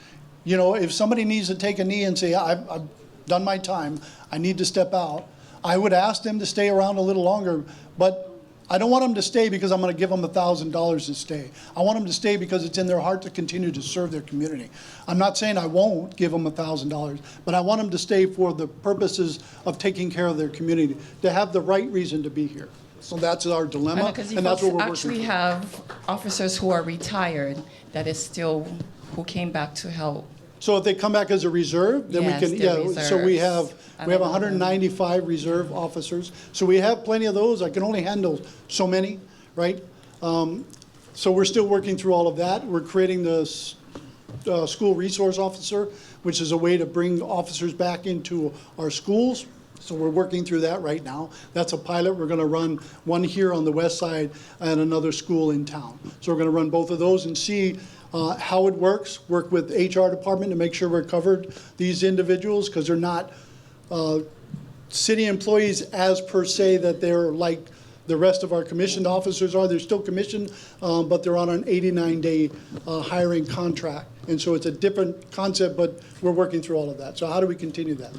you know, if somebody needs to take a knee and say, I've done my time, I need to step out, I would ask them to stay around a little longer, but I don't want them to stay because I'm going to give them $1,000 to stay. I want them to stay because it's in their heart to continue to serve their community. I'm not saying I won't give them $1,000, but I want them to stay for the purposes of taking care of their community, to have the right reason to be here. So that's our dilemma, and that's what we're working actually through. have officers who are retired that is still, who came back to help. So if they come back as a reserve, then Yes, we can, they're so we reserves. have 195 reserve officers. So we have plenty of those. I can only handle so many, right? So we're still working through all of that. We're creating the school resource officer, which is a way to bring officers back into our schools. So we're working through that right now. That's a pilot. We're going to run one here on the west side and another school in town. So we're going to run both of those and see how it works, work with HR department to make sure we're covered these individuals, because they're not city employees as per se that they're like the rest of our commissioned officers are. They're still commissioned, but they're on an 89-day hiring contract. And so it's a different concept, but we're working through all of that. So how do we continue that?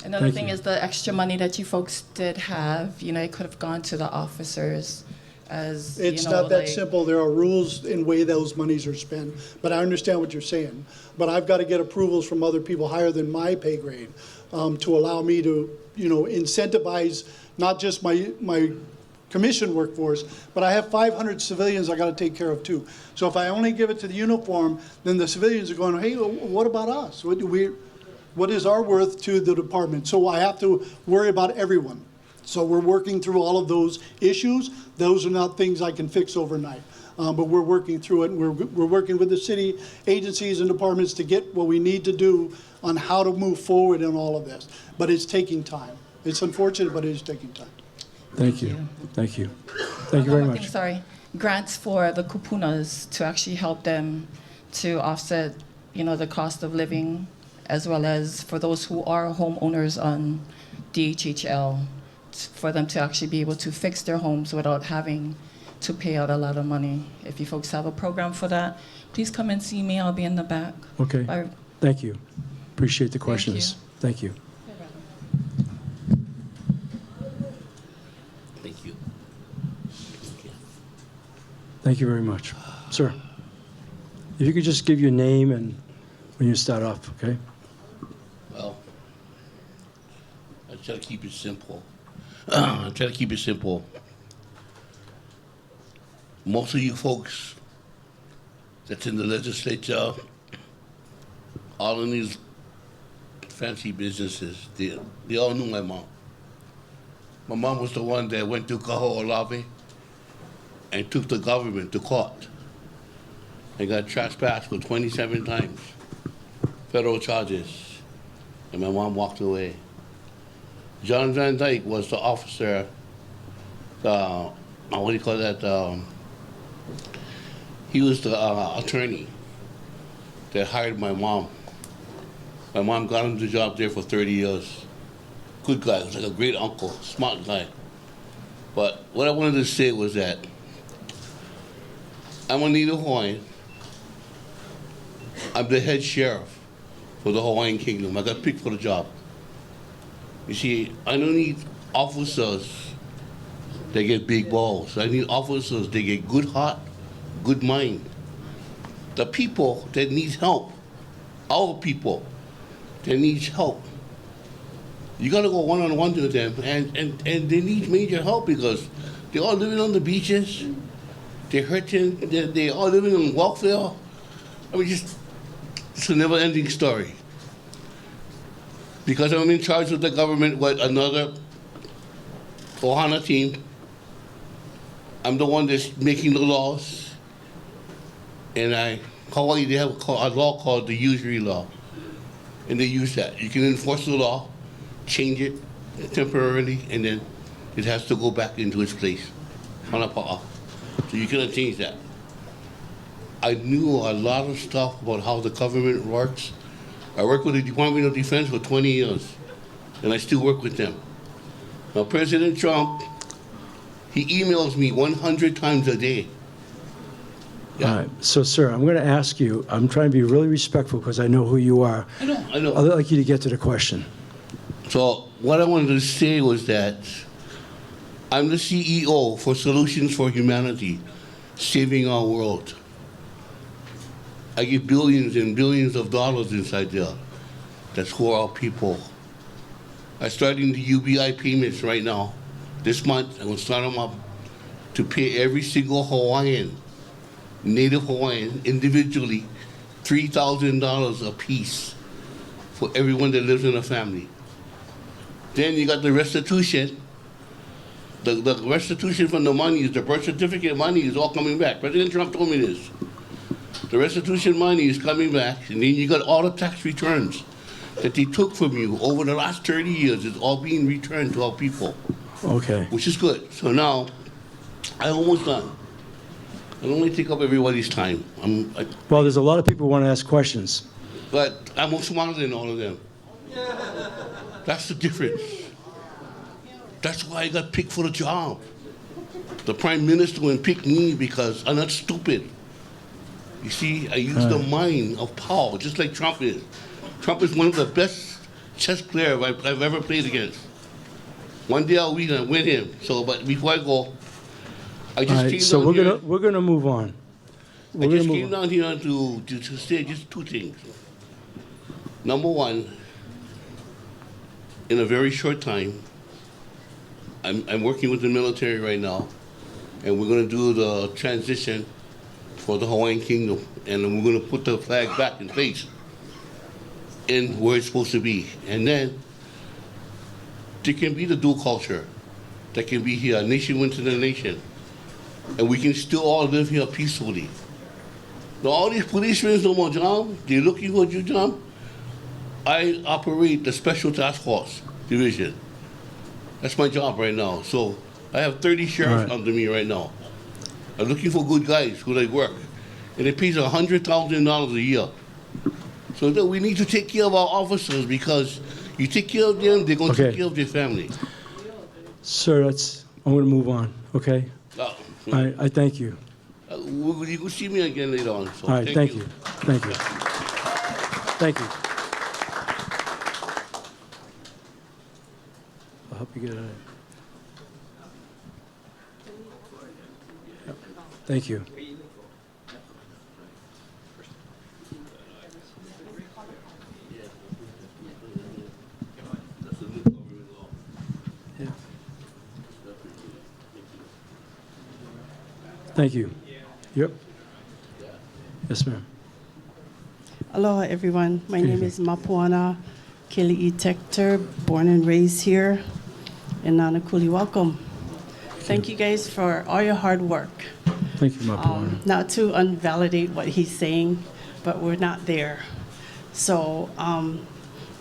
Another thing is the extra money that you folks did have, you know, it could have gone to the officers. As, it's you know, not that like, simple. There are rules in the way those monies are spent. But I understand what you're saying. But I've got to get approvals from other people higher than my pay grade to allow me to, you know, incentivize not just my commission workforce, but I have 500 civilians I got to take care of too. So if I only give it to the uniform, then the civilians are going, hey, what about us? What is our worth to the department? So I have to worry about everyone. So we're working through all of those issues. Those are not things I can fix overnight. But we're working through it, and we're working with the city agencies and departments to get what we need to do on how to move forward in all of this. But it's taking time. It's unfortunate, but it is taking time. Thank you. Thank you. Thank you very much. Sorry, grants for the kupunas to actually help them to offset, you know, the cost of living, as well as for those who are homeowners on DHHL, for them to actually be able to fix their homes without having to pay out a lot of money. If you folks have a program for that, please come and see me. I'll be in the back. Okay. Thank you. Appreciate the questions. Thank you. Thank you. Thank you very much. Sir, if you could just give your name and when you start off, okay? Well, I try to keep it simple. I try to keep it simple. Most of you folks that's in the legislature, all in these fancy businesses, they all knew my mom. My mom was the one that went to Kaho'olawe and took the government to court and got trespassed for 27 times, federal charges, and my mom walked away. John Van Dyke was the officer, what do you call that? He was the attorney that hired my mom. My mom got him the job there for 30 years. Good guy, he was like a great uncle, smart guy. But what I wanted to say was that I'm a native Hawaiian. I'm the head sheriff for the Hawaiian Kingdom. I got picked for the job. You see, I don't need officers that get big balls. I need officers that get good heart, good mind. The people that need help, our people that needs help, you gotta go one-on-one to them, and they need major help because they're all living on the beaches, they're hurting, they're all living on welfare. I mean, it's a never-ending story. Because I'm in charge of the government with another Ohana team, I'm the one that's making the laws, and Hawaii, they have a law called the usury law, and they use that. You can enforce the law, change it temporarily, and then it has to go back into its place. Hanapa'a. So you cannot change that. I knew a lot of stuff about how the government works. I worked with the Department of Defense for 20 years, and I still work with them. Now, President Trump, he emails me 100 times a day. All right. So, sir, I'm going to ask you, I'm trying to be really respectful because I know who you are. I know. I'd like you to get to the question. So what I wanted to say was that I'm the CEO for Solutions for Humanity, saving our world. I give billions and billions of dollars inside there. That's for our people. I'm starting the UBI payments right now. This month, I'm going to start them up to pay every single Hawaiian, Native Hawaiian, individually, $3,000 a piece for everyone that lives in a family. Then you got the restitution. The restitution from the money, the birth certificate money is all coming back. President Trump told me this. The restitution money is coming back, and then you got all the tax returns that they took from you over the last 30 years. It's all being returned to our people. Okay. Which is good. So now, I'm almost done. I don't want to take up everybody's time. Well, there's a lot of people who want to ask questions. But I'm smarter than all of them. That's the difference. That's why I got picked for the job. The Prime Minister went and picked me because I'm not stupid. You see, I use the mind of power, just like Trump is. Trump is one of the best chess players I've ever played against. One day I'll win him. So, but before I go, I just came so down here. we're gonna move on. I just came down here to say just two things. Number one, in a very short time, I'm working with the military right now, and we're going to do the transition for the Hawaiian Kingdom, and we're going to put the flag back in place in where it's supposed to be. And then there can be the dual culture that can be here, a nation within a nation, and we can still all live here peacefully. Now, all these policemen no more job, they're looking for your job. I operate the Special Task Force Division. That's my job right now. So I have 30 sheriffs under me right now. I'm looking for good guys who like work. And it pays $100,000 a year. So we need to take care of our officers because you take care of them, they're going to take care of their family. Sir, I'm going to move on, okay? Oh, All right, I thank you. You will see me again later on. So All right, thank you. Thank you. Thank you. I'll help you get it. Thank you. Thank you. Yep. Yes, ma'am. Aloha, everyone. My name is Mapuana Keli'i Tector, born and raised here in Nānākuli. Welcome. Thank you guys for all your hard work. Thank you, Mapuana. Not to invalidate what he's saying, but we're not there. So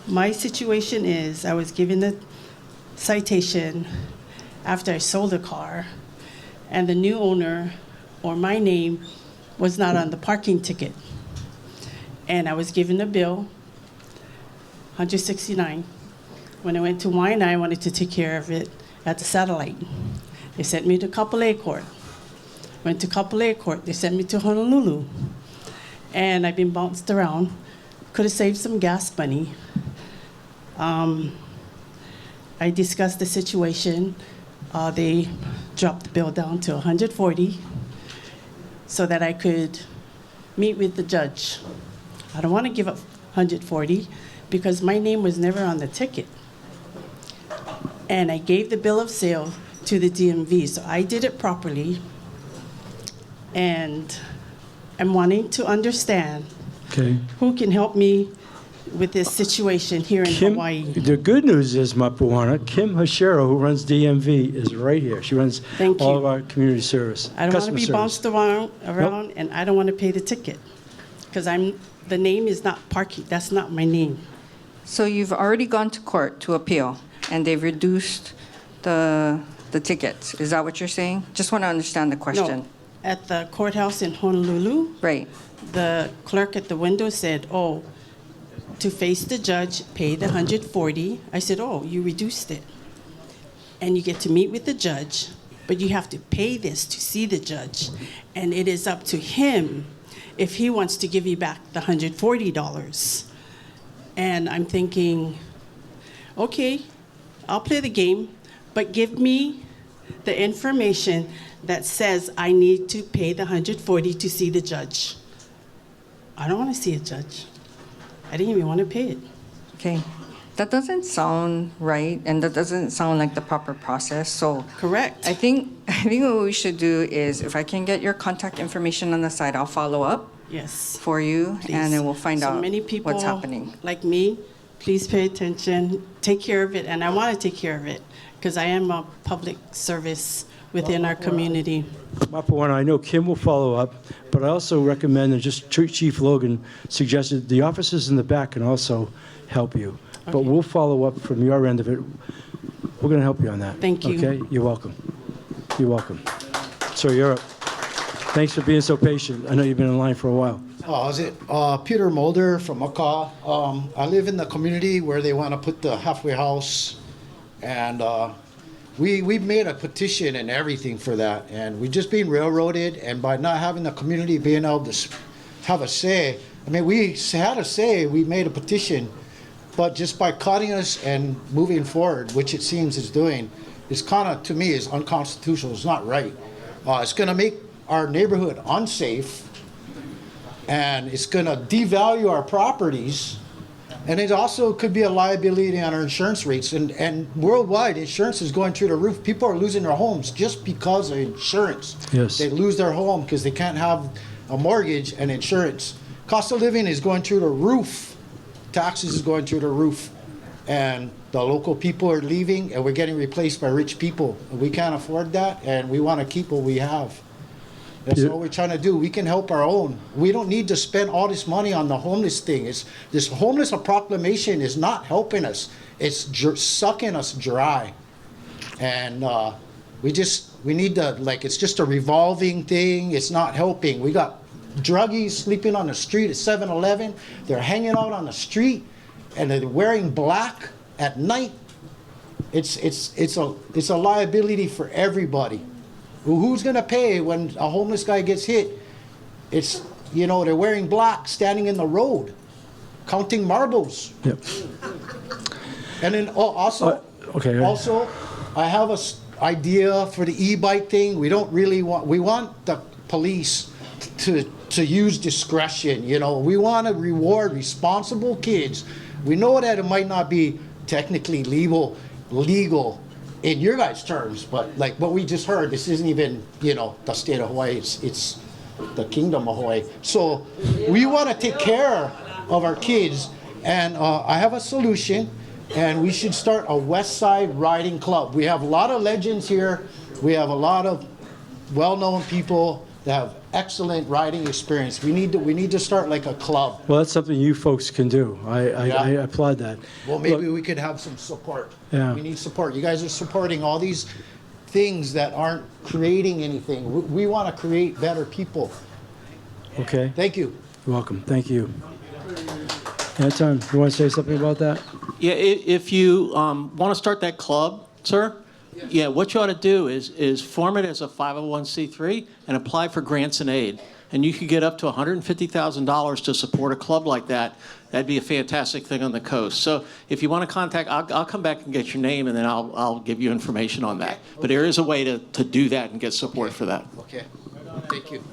my situation is I was given the citation after I sold the car, and the new owner, or my name, was not on the parking ticket. And I was given a bill, $169. When I went to Waianae, I wanted to take care of it at the satellite. They sent me to Kapolei Court. Went to Kapolei Court. They sent me to Honolulu. And I've been bounced around. Could have saved some gas money. I discussed the situation. They dropped the bill down to $140 so that I could meet with the judge. I don't want to give up $140 because my name was never on the ticket. And I gave the bill of sale to the DMV, so I did it properly. And I'm wanting to understand who can help me with this situation here in Hawaii. The good news is, Mapuana, Kim Hashiro, who runs DMV, is right here. She runs all of our community service. I don't want to customer be service. bounced around, and I don't want to pay the ticket because the name is not Parky. That's not my name. So you've already gone to court to appeal, and they've reduced the tickets. Is that what you're saying? Just want to understand the question. No, at the courthouse in Honolulu, right. The clerk at the window said, "Oh, to face the judge, pay the $140." I said, "Oh, you reduced it, and you get to meet with the judge, but you have to pay this to see the judge, and it is up to him if he wants to give you back the $140." And I'm thinking, okay, I'll play the game, but give me the information that says I need to pay the $140 to see the judge. I don't want to see a judge. I didn't even want to pay it. Okay. That doesn't sound right, and that doesn't sound like the proper process. So correct. I think what we should do is, if I can get your contact information on the side, I'll follow up. Yes. For you, Please. and then we'll find so out many people what's happening. Like me, please pay attention, take care of it, and I want to take care of it because I am a public service within our community. Mapuana, I know Kim will follow up, but I also recommend, and just Chief Logan suggested, the officers in the back can also help you. But we'll follow up from your end of it. We're going to help you on that. Thank you. Okay? You're welcome. You're welcome. So you're up. Thanks for being so patient. I know you've been in line for a while. Is it Peter Mulder from Maka'a? I live in the community where they want to put the halfway house, and we've made a petition and everything for that, and we're just being railroaded. And by not having the community being able to have a say, I mean, we had a say. We made a petition, but just by cutting us and moving forward, which it seems is doing, is kind of, to me, is unconstitutional. It's not right. It's going to make our neighborhood unsafe, and it's going to devalue our properties, and it also could be a liability on our insurance rates. And worldwide, insurance is going through the roof. People are losing their homes just because of insurance. Yes. They lose their home because they can't have a mortgage and insurance. Cost of living is going through the roof. Taxes is going through the roof. And the local people are leaving, and we're getting replaced by rich people. We can't afford that, and we want to keep what we have. That's what we're trying to do. We can help our own. We don't need to spend all this money on the homeless thing. This homeless proclamation is not helping us. It's sucking us dry. And we need to, like, it's just a revolving thing. It's not helping. We got druggies sleeping on the street at 7-Eleven. They're hanging out on the street, and they're wearing black at night. It's a liability for everybody. Who's going to pay when a homeless guy gets hit? It's, they're wearing black, standing in the road, counting marbles. Yep. And then also, I have an idea for the e-bike thing. We want the police to use discretion. We want to reward responsible kids. We know that it might not be technically legal in your guys' terms, but like what we just heard, this isn't even, the state of Hawaii, it's the kingdom of Hawaii. So we want to take care of our kids, and I have a solution, and we should start a West Side Riding Club. We have a lot of legends here We have a lot of well-known people that have excellent riding experience. We need to start like a club. Well, that's something you folks can do. I applaud that. Well, maybe we could have some support. Yeah. We need support. You guys are supporting all these things that aren't creating anything. We want to create better people. Okay. Thank you. You're welcome. Thank you. Anton, you want to say something about that? Yeah, if you want to start that club, sir, yeah, what you ought to do is form it as a 501c3 and apply for grants and aid. And you could get up to $150,000 to support a club like that. That'd be a fantastic thing on the coast. So if you want to contact, I'll come back and get your name, and then I'll give you information on that. But there is a way to do that and get support for that. Okay. Thank you.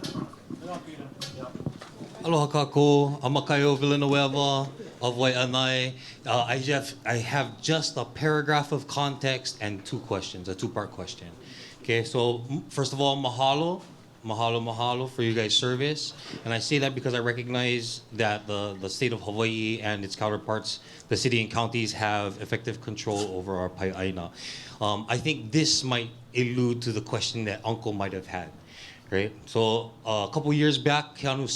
Aloha kako, Amakayo Villanueva of Waianae. I have just a paragraph of context and two questions, a two-part question. Okay, so first of all, mahalo. Mahalo for you guys' service. And I say that because I recognize that the state of Hawaii and its counterparts, the city and counties, have effective control over our pai'aina. I think this might allude to the question that Uncle might have had. Right. So a couple years back, Dr.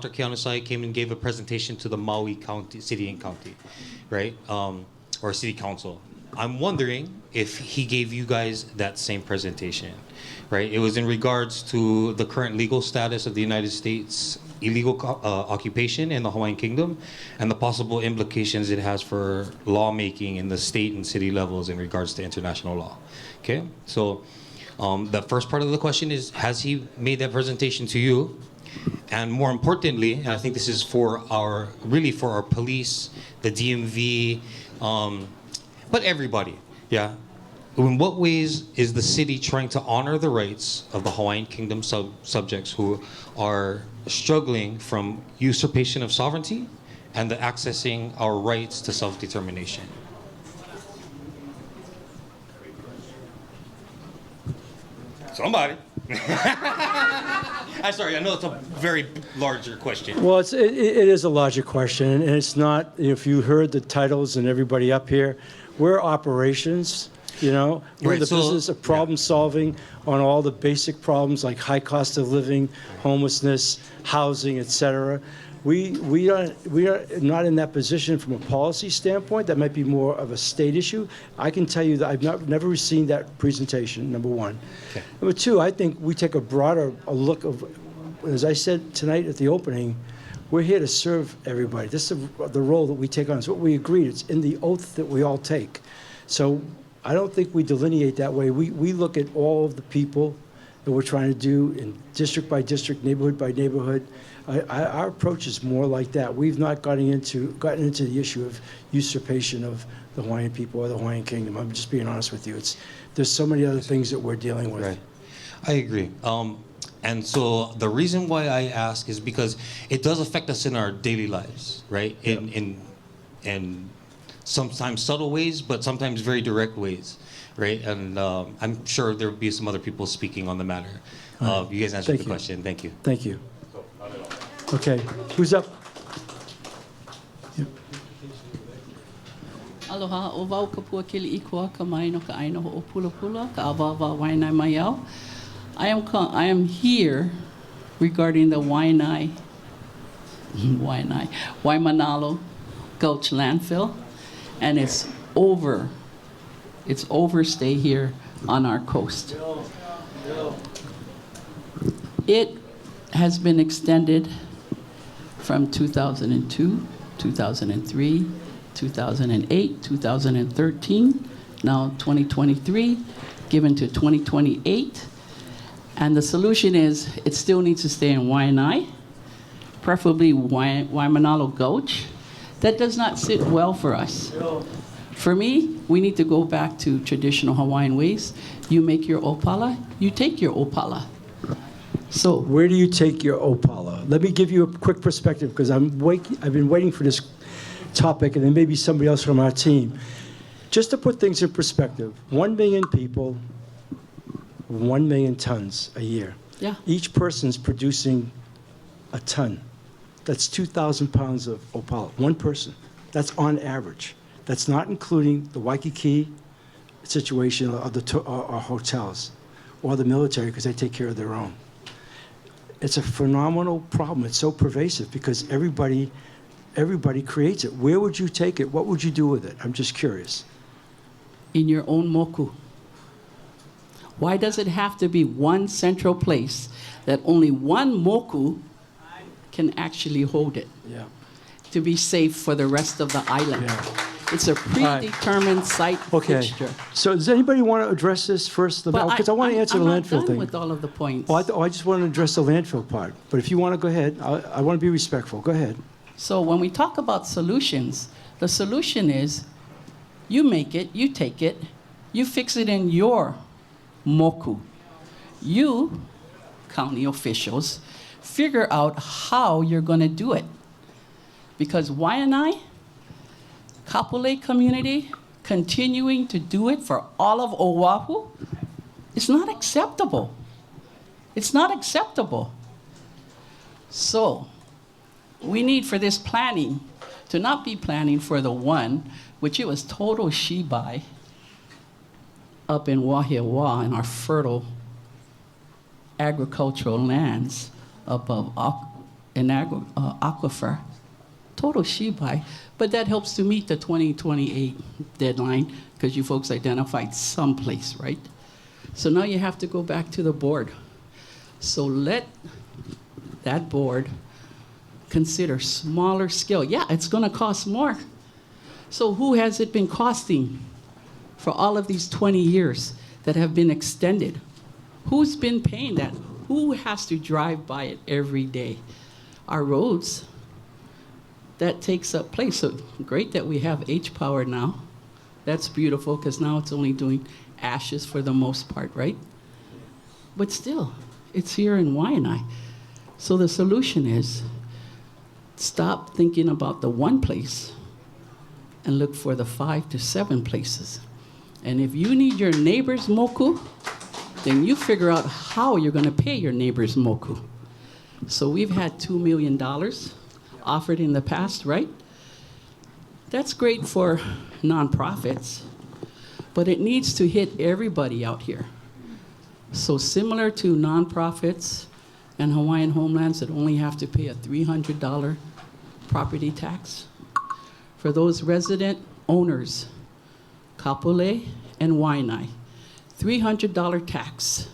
Keanusai came and gave a presentation to the Maui County, City and County, right, or City Council. I'm wondering if he gave you guys that same presentation, right? It was in regards to the current legal status of the United States illegal occupation in the Hawaiian Kingdom and the possible implications it has for lawmaking in the state and city levels in regards to international law. Okay, so. The first part of the question is, has he made that presentation to you? And more importantly, and I think this is for our police, the DMV, but everybody, yeah. In what ways is the city trying to honor the rights of the Hawaiian Kingdom subjects who are struggling from usurpation of sovereignty and the accessing our rights to self-determination? Somebody. I'm sorry, I know it's a very larger question. Well, it is a larger question, and it's not, if you heard the titles and everybody up here, we're operations, we're in the business of problem solving on all the basic problems like high cost of living, homelessness, housing, etc. We are not in that position from a policy standpoint. That might be more of a state issue. I can tell you that I've never seen that presentation, number one. Okay. Number two, I think we take a broader look of, as I said tonight at the opening, we're here to serve everybody. This is the role that we take on. It's what we agreed. It's in the oath that we all take. So I don't think we delineate that way. We look at all of the people that we're trying to do in district by district, neighborhood by neighborhood. Our approach is more like that. We've not gotten into the issue of usurpation of the Hawaiian people or the Hawaiian Kingdom. I'm just being honest with you. There's so many other things that we're dealing with. Right. I agree. And so the reason why I ask is because it does affect us in our daily lives, right? In sometimes subtle ways, but sometimes very direct ways, right? And I'm sure there will be some other people speaking on the matter. You guys answered the question. Thank you. Thank you. Okay, who's up? Yeah. Aloha, o wau ka puakili I kua ka mai no ka aina ho o pula pula, ka awawa Waianae mai au. I am here regarding the Waimanalo Gulch landfill, and its overstay here on our coast. It has been extended from 2002, 2003, 2008, 2013, now 2023, given to 2028. And the solution is it still needs to stay in Waianae, preferably Waimanalo Gulch. That does not sit well for us. For me, we need to go back to traditional Hawaiian ways. You make your opala, you take your opala. So where do you take your opala? Let me give you a quick perspective because I've been waiting for this topic, and then maybe somebody else from our team. Just to put things in perspective, 1 million people, 1 million tons a year. Yeah. Each person's producing a ton. That's 2,000 pounds of opala, one person. That's on average. That's not including the Waikiki, situation of the or hotels or the military because they take care of their own. It's a phenomenal problem. It's so pervasive because everybody creates it. Where would you take it? What would you do with it? I'm just curious. In your own moku. Why does it have to be one central place that only one moku can actually hold it? Yeah. To be safe for the rest of the island. Yeah. It's a predetermined site fixture. So does anybody want to address this first? Because I want to answer the landfill I'm thing. done with all of the points. Oh, I just want to address the landfill part. But if you want to go ahead, I want to be respectful. Go ahead. So when we talk about solutions, the solution is you make it, you take it, you fix it in your moku. You, county officials, figure out how you're going to do it. Because Waianae, Kapolei community, continuing to do it for all of Oahu, it's not acceptable. It's not acceptable. So, we need for this planning to not be planning for the one, which it was total shibai up in Wahiawa in our fertile agricultural lands above aquifer. Total shibai, but that helps to meet the 2028 deadline because you folks identified some place, right? So now you have to go back to the board. So let that board consider smaller scale. Yeah, it's going to cost more. So who has it been costing for all of these 20 years that have been extended? Who's been paying that? Who has to drive by it every day? Our roads. That takes up place. So great that we have H-Power now. That's beautiful because now it's only doing ashes for the most part, right? But still, it's here in Waianae. So the solution is stop thinking about the one place and look for the 5 to 7 places. And if you need your neighbor's moku, then you figure out how you're going to pay your neighbor's moku. So we've had $2 million offered in the past, right? That's great for nonprofits, but it needs to hit everybody out here. So similar to nonprofits and Hawaiian homelands that only have to pay a $300 property tax, for those resident owners, Kapolei and Waianae, $300 tax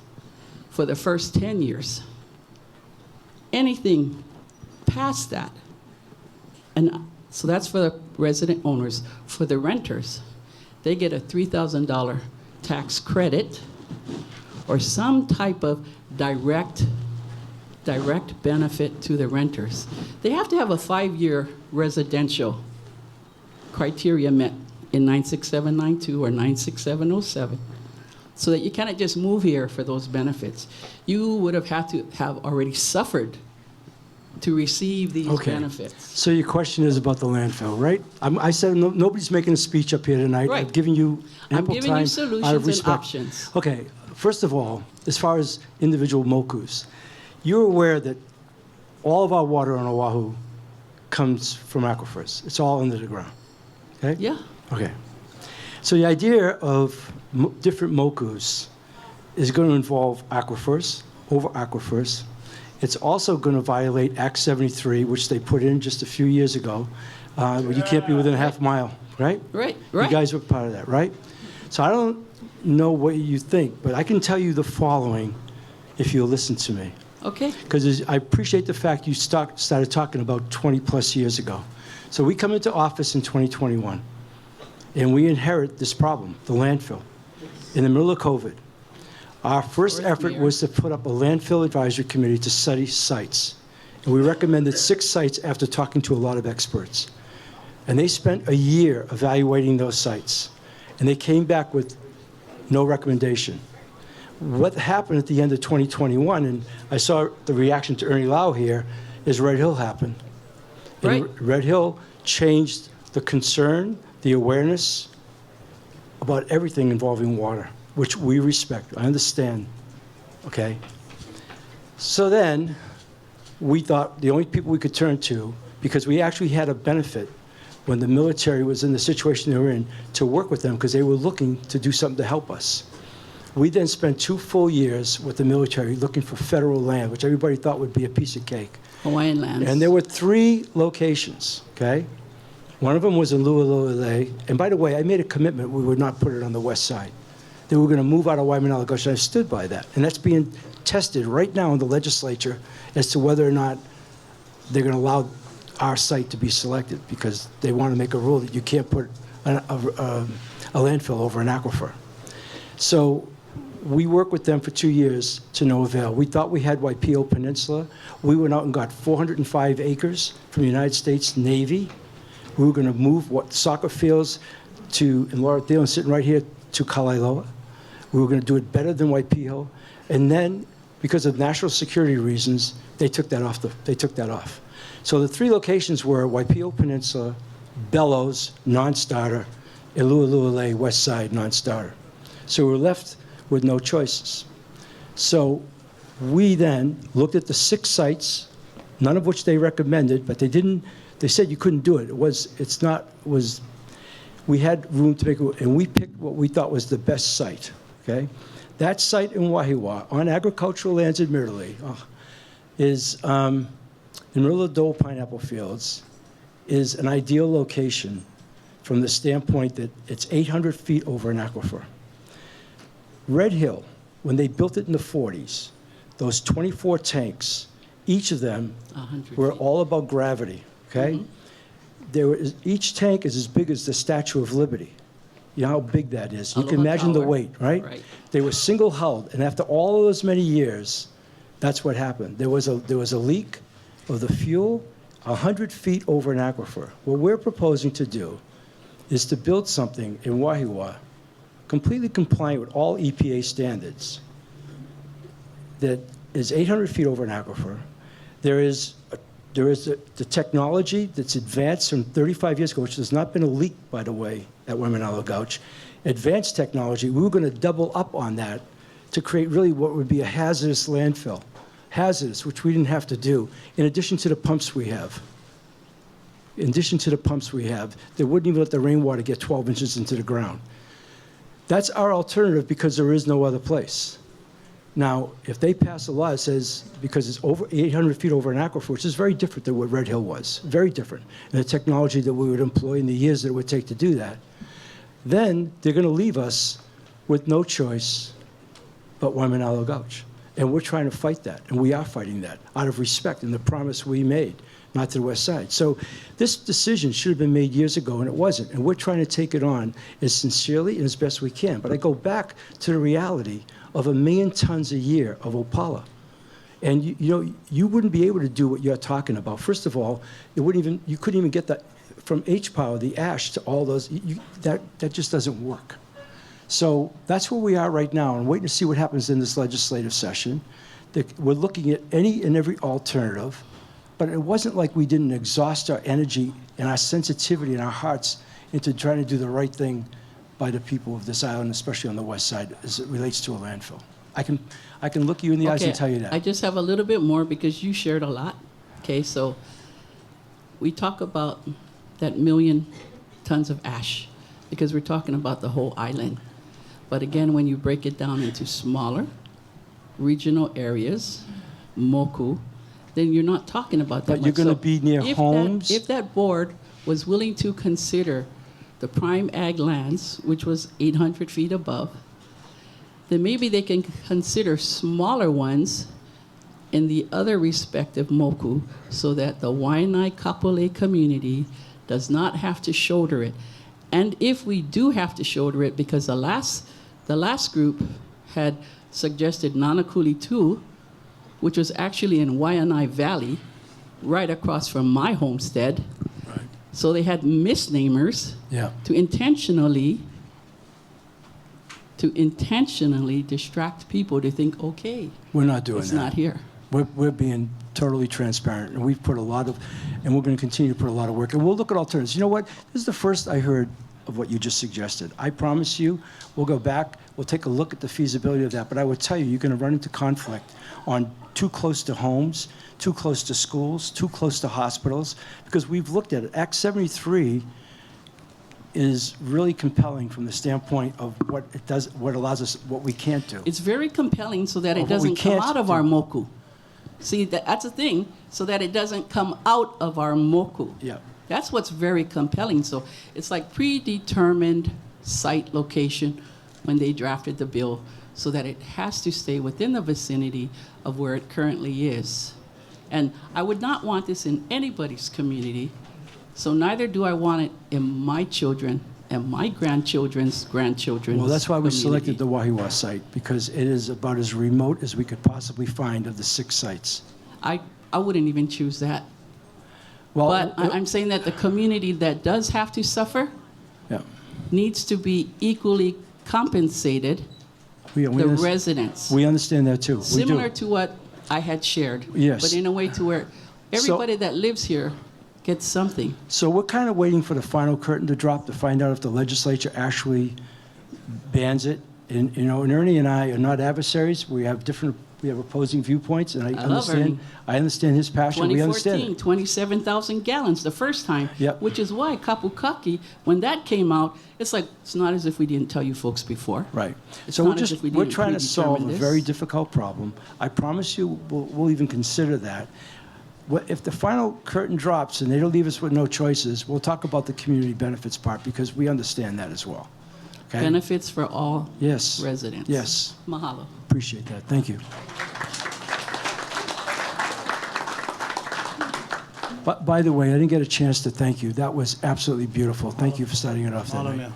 for the first 10 years. Anything past that, and so that's for the resident owners. For the renters, they get a $3,000 tax credit or some type of direct benefit to the renters. They have to have a 5-year residential criteria met in 96792 or 96707 so that you cannot just move here for those benefits. You would have had to have already suffered to receive these benefits. So your question is about the landfill, right? I said nobody's making a speech up here tonight. Right. I've given you ample I'm giving time you solutions out of and respect. options. Okay, first of all, as far as individual mokus, you're aware that all of our water on Oahu comes from aquifers. It's all under the ground, okay? Yeah. Okay. So the idea of different mokus is going to involve aquifers, over aquifers. It's also going to violate Act 73, which they put in just a few years ago, where you can't be within a half mile, right? Right. You guys were part of that, right? So I don't know what you think, but I can tell you the following if you'll listen to me. Okay. Because I appreciate the fact you started talking about 20 plus years ago. So we come into office in 2021, and we inherit this problem, the landfill, in the middle of COVID. Our first effort was to put up a landfill advisory committee to study sites. And we recommended 6 sites after talking to a lot of experts. And they spent a year evaluating those sites. And they came back with no recommendation. What happened at the end of 2021, and I saw the reaction to Ernie Lau here, is Red Hill happened. And Right. Red Hill changed the concern, the awareness about everything involving water, which we respect. I understand, okay? So then, we thought the only people we could turn to, because we actually had a benefit when the military was in the situation they were in, to work with them because they were looking to do something to help us. We then spent 2 full years with the military looking for federal land, which everybody thought would be a piece of cake. Hawaiian lands. And there were 3 locations, okay? One of them was in Nānākuli. And by the way, I made a commitment we would not put it on the west side. They were going to move out of Waimanalo Gulch, and I stood by that. And that's being tested right now in the legislature as to whether or not they're going to allow our site to be selected, because they want to make a rule that you can't put a landfill over an aquifer. So we worked with them for 2 years to no avail. We thought we had Waipio Peninsula. We went out and got 405 acres from the United States Navy. We were going to move soccer fields in Laura Thielen, sitting right here, to Kalailoa. We were going to do it better than Waipio. And then, because of national security reasons, they took that off. So the 3 locations were Waipio Peninsula, Bellows, non-starter, and Lualua West Side, non-starter. So we were left with no choices. So we then looked at the 6 sites, none of which they recommended, but they said you couldn't do it. We had room to make it, and we picked what we thought was the best site, okay? That site in Wahiawa, on agricultural lands admittedly, is in the middle of the Dole Pineapple Fields, is an ideal location from the standpoint that it's 800 feet over an aquifer. Red Hill, when they built it in the 40s, those 24 tanks, each of them were all about gravity, okay? Each tank is as big as the Statue of Liberty. You know how big that is. You can imagine the weight, right? They were single-hulled, and after all of those many years, that's what happened. There was a leak of the fuel 100 feet over an aquifer. What we're proposing to do is to build something in Wahiawa completely compliant with all EPA standards that is 800 feet over an aquifer. There is the technology that's advanced from 35 years ago, which has not been a leak, by the way, at Waimanalo Gulch. Advanced technology, we were going to double up on that to create really what would be a hazardous landfill. Hazardous, which we didn't have to do, in addition to the pumps we have. In addition to the pumps we have, they wouldn't even let the rainwater get 12 inches into the ground. That's our alternative because there is no other place. Now, if they pass a law that says, because it's over 800 feet over an aquifer, which is very different than what Red Hill was, very different, and the technology that we would employ in the years that it would take to do that, then they're going to leave us with no choice but Waimanalo Gulch. And we're trying to fight that, and we are fighting that out of respect and the promise we made, not to the west side. So this decision should have been made years ago, and it wasn't. And we're trying to take it on as sincerely and as best we can. But I go back to the reality of 1 million tons a year of Opala. And you wouldn't be able to do what you're talking about. First of all, you couldn't even get that from H-Power, the ash to all those. That just doesn't work. So that's where we are right now, and waiting to see what happens in this legislative session. We're looking at any and every alternative, but it wasn't like we didn't exhaust our energy and our sensitivity and our hearts into trying to do the right thing by the people of this island, especially on the west side, as it relates to a landfill. I can look you in the eyes and tell you that. I just have a little bit more because you shared a lot. Okay, so we talk about that 1 million tons of ash because we're talking about the whole island. But again, when you break it down into smaller regional areas, moku, then you're not talking about that But much. you're going to be near homes. If that board was willing to consider the prime ag lands, which was 800 feet above, then maybe they can consider smaller ones in the other respective moku so that the Waianae Kapolei community does not have to shoulder it. And if we do have to shoulder it, because the last group had suggested Nānākuli 2, which was actually in Waianae Valley, right across from my homestead. Right. So they had misnamers to intentionally distract people to think, okay, we're not doing it's that. not here. We're being totally transparent, and we're going to continue to put a lot of work, and we'll look at alternatives. You know what? This is the first I heard of what you just suggested. I promise you, we'll go back, we'll take a look at the feasibility of that, but I would tell you, you're going to run into conflict on too close to homes, too close to schools, too close to hospitals, because we've looked at it. Act 73 is really compelling from the standpoint of what it does, what allows us, what we can't do. It's very compelling so that Or it what we doesn't come can't out of do. our moku. See, that's the thing, so that it doesn't come out of our moku. Yeah. That's what's very compelling. So it's like predetermined site location when they drafted the bill, so that it has to stay within the vicinity of where it currently is. And I would not want this in anybody's community, so neither do I want it in my children and my grandchildren's grandchildren's Well, that's why we community. selected the Wahiawa site, because it is about as remote as we could possibly find of the 6 sites. I wouldn't even choose that. Well, But I'm saying that the community that does have to suffer Yeah. needs to be equally compensated, the residents. We understand that too. We do. Similar to what I had shared. Yes. But in a way to where everybody that lives here gets something. So we're kind of waiting for the final curtain to drop to find out if the legislature actually bans it. And, you know, and Ernie and I are not adversaries. We have opposing viewpoints, and I love Ernie. understand his passion. We understand 2014, it. 27,000 gallons the first time, Yep. which is why Kapukaki, when that came out, it's like, it's not as if we didn't tell you folks before. Right. It's So not as if we we're didn't trying to solve a predetermine very this. difficult problem. I promise you, we'll even consider that. If the final curtain drops and they don't leave us with no choices, we'll talk about the community benefits part, because we understand that as well. Okay? Benefits for all Yes. residents. Yes. Mahalo. Appreciate that. Thank you. But by the way, I didn't get a chance to thank you. That was absolutely beautiful. Thank you for starting it off that Mahalo, way. Mayor.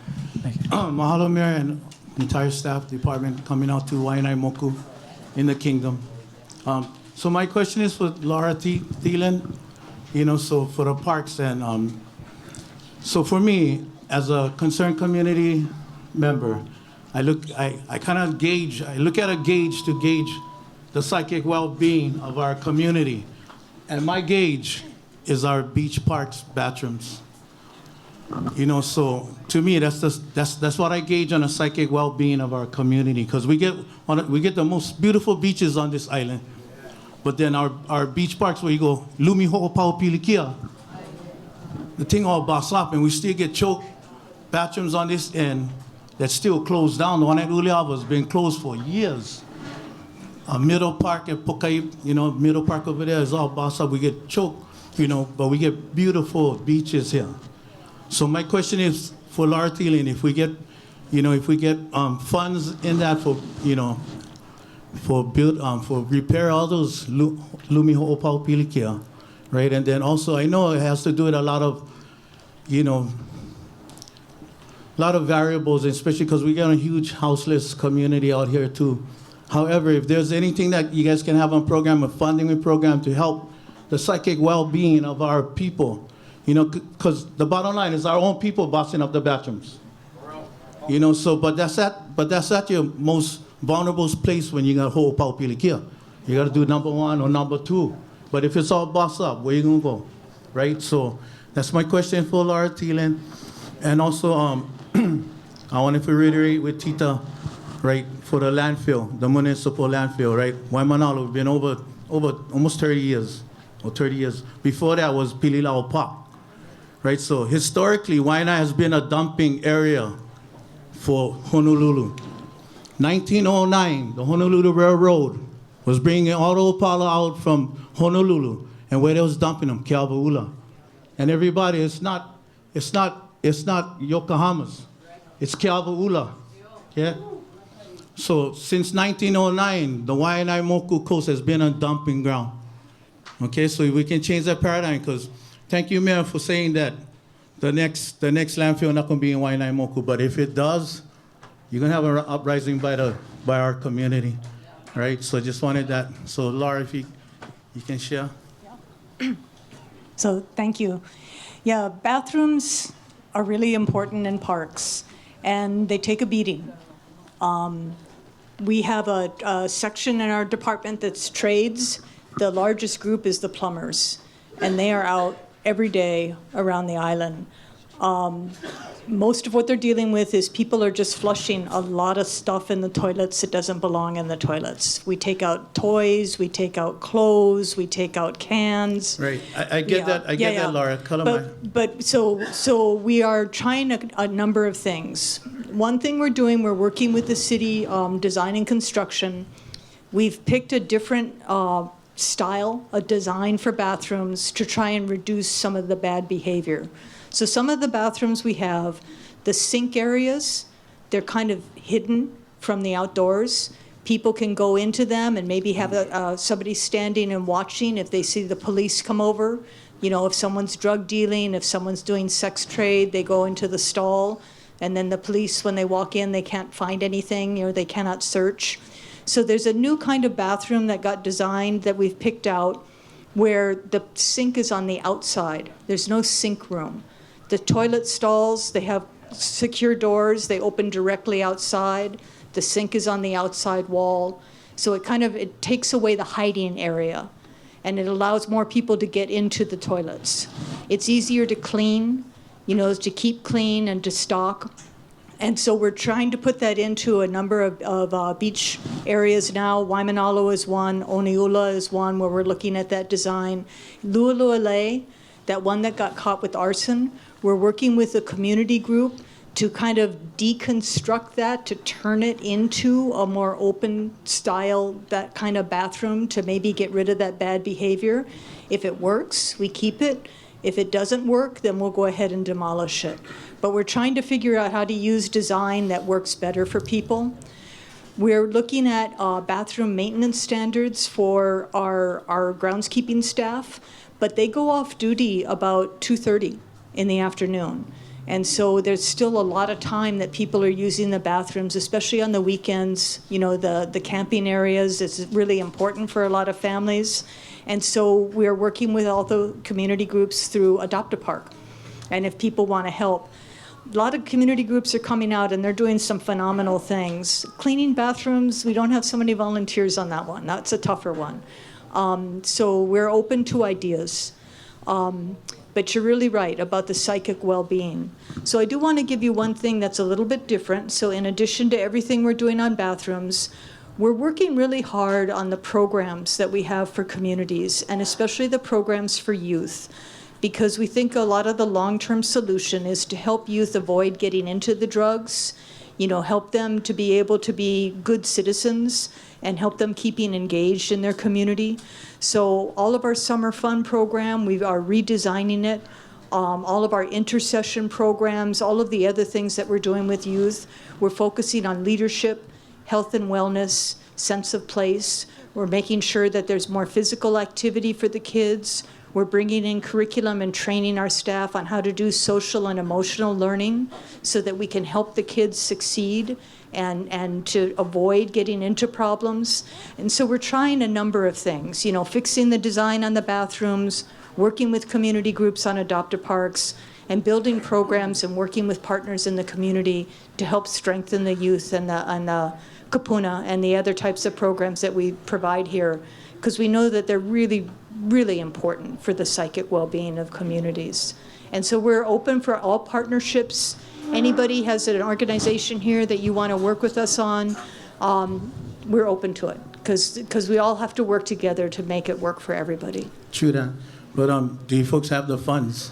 Mahalo, Mayor, and entire staff department coming out to Waianae Moku in the kingdom. So my question is for Laura Thielen, you know, so for the parks, and so for me, as a concerned community member, I look at a gauge to gauge the psychic well-being of our community. And my gauge is our beach parks bathrooms. You know, so to me, that's what I gauge on the psychic well-being of our community, because we get the most beautiful beaches on this island, but then our beach parks where you go, Lumi Ho'opau Pilikia, the thing all bust up, and we still get choked bathrooms on this end that's still closed down. The one at Uliava has been closed for years. Middle Park at Pokai, you know, Middle Park over there is all bossed up. We get choked, you know, but we get beautiful beaches here. So my question is for Laura Thielen, if we get funds in that for, you know, for repair all those Lumi Ho'opau Pilikia, right? And then also I know it has to do with a lot of, you know, a lot of variables, especially because we got a huge houseless community out here too. However, if there's anything that you guys can have on program, a funding program to help the psychic well-being of our people, you know, because the bottom line is our own people bossing up the bathrooms. You know, so, but that's at your most vulnerable place when you got whole Pilikia. You got to do number 1 or number 2. But if it's all bossed up, where you going to go, right? So that's my question for Laura Thielen. And also, I wanted to reiterate with Tita, right, for the landfill, the municipal landfill, right? Waimanalo, we've been over almost 30 years, or 30 years. Before that was Pililao Park, right? So historically, Waianae has been a dumping area for Honolulu. 1909, the Honolulu Railroad was bringing all the opala out from Honolulu, and where they was dumping them, Keawaula. And everybody, it's not Yokohama's, it's Keawaula, yeah? So since 1909, the Waianae Moku Coast has been a dumping ground. Okay, so if we can change that paradigm, because thank you, Mayor, for saying that the next landfill not going to be in Waianae Moku, but if it does, you're going to have an uprising by our community, right? So just wanted that. So Laura, if you can share. So thank you. Yeah, bathrooms are really important in parks, and they take a beating. We have a section in our department that's trades. The largest group is the plumbers, and they are out every day around the island. Most of what they're dealing with is people are just flushing a lot of stuff in the toilets that doesn't belong in the toilets. We take out toys, we take out clothes, we take out cans. Right, I get that, I get that, Laura. But so we are trying a number of things. One thing we're doing, we're working with the city design and construction. We've picked a different style, a design for bathrooms to try and reduce some of the bad behavior. So some of the bathrooms we have, the sink areas, they're kind of hidden from the outdoors. People can go into them and maybe have somebody standing and watching if they see the police come over. You know, if someone's drug dealing, if someone's doing sex trade, they go into the stall. And then the police, when they walk in, they can't find anything, you know, they cannot search. So there's a new kind of bathroom that got designed that we've picked out where the sink is on the outside. There's no sink room. The toilet stalls, they have secure doors. They open directly outside. The sink is on the outside wall. So it takes away the hiding area, and it allows more people to get into the toilets. It's easier to clean, you know, to keep clean and to stock. And so we're trying to put that into a number of beach areas now. Waimanalo is one. Oniula is one where we're looking at that design. Lualualei, that one that got caught with arson, we're working with a community group to kind of deconstruct that, to turn it into a more open style, that kind of bathroom, to maybe get rid of that bad behavior. If it works, we keep it. If it doesn't work, then we'll go ahead and demolish it. But we're trying to figure out how to use design that works better for people. We're looking at bathroom maintenance standards for our groundskeeping staff, but they go off duty about 2:30 in the afternoon. And so there's still a lot of time that people are using the bathrooms, especially on the weekends. You know, the camping areas is really important for a lot of families. And so we're working with all the community groups through Adopt a Park. And if people want to help, a lot of community groups are coming out and they're doing some phenomenal things. Cleaning bathrooms, we don't have so many volunteers on that one. That's a tougher one. So we're open to ideas. But you're really right about the psychic well-being. So I do want to give you one thing that's a little bit different. So in addition to everything we're doing on bathrooms, we're working really hard on the programs that we have for communities, and especially the programs for youth, because we think a lot of the long-term solution is to help youth avoid getting into the drugs, you know, help them to be able to be good citizens and help them keeping engaged in their community. So all of our summer fun program, we are redesigning it. All of our intercession programs, all of the other things that we're doing with youth, we're focusing on leadership, health and wellness, sense of place. We're making sure that there's more physical activity for the kids. We're bringing in curriculum and training our staff on how to do social and emotional learning so that we can help the kids succeed and to avoid getting into problems. And so we're trying a number of things, you know, fixing the design on the bathrooms, working with community groups on Adopt-A-Parks, and building programs and working with partners in the community to help strengthen the youth and the kapuna and the other types of programs that we provide here, because we know that they're really, really important for the psychic well-being of communities. And so we're open for all partnerships. Anybody has an organization here that you want to work with us on, we're open to it, because we all have to work together to make it work for everybody. True that. But do you folks have the funds?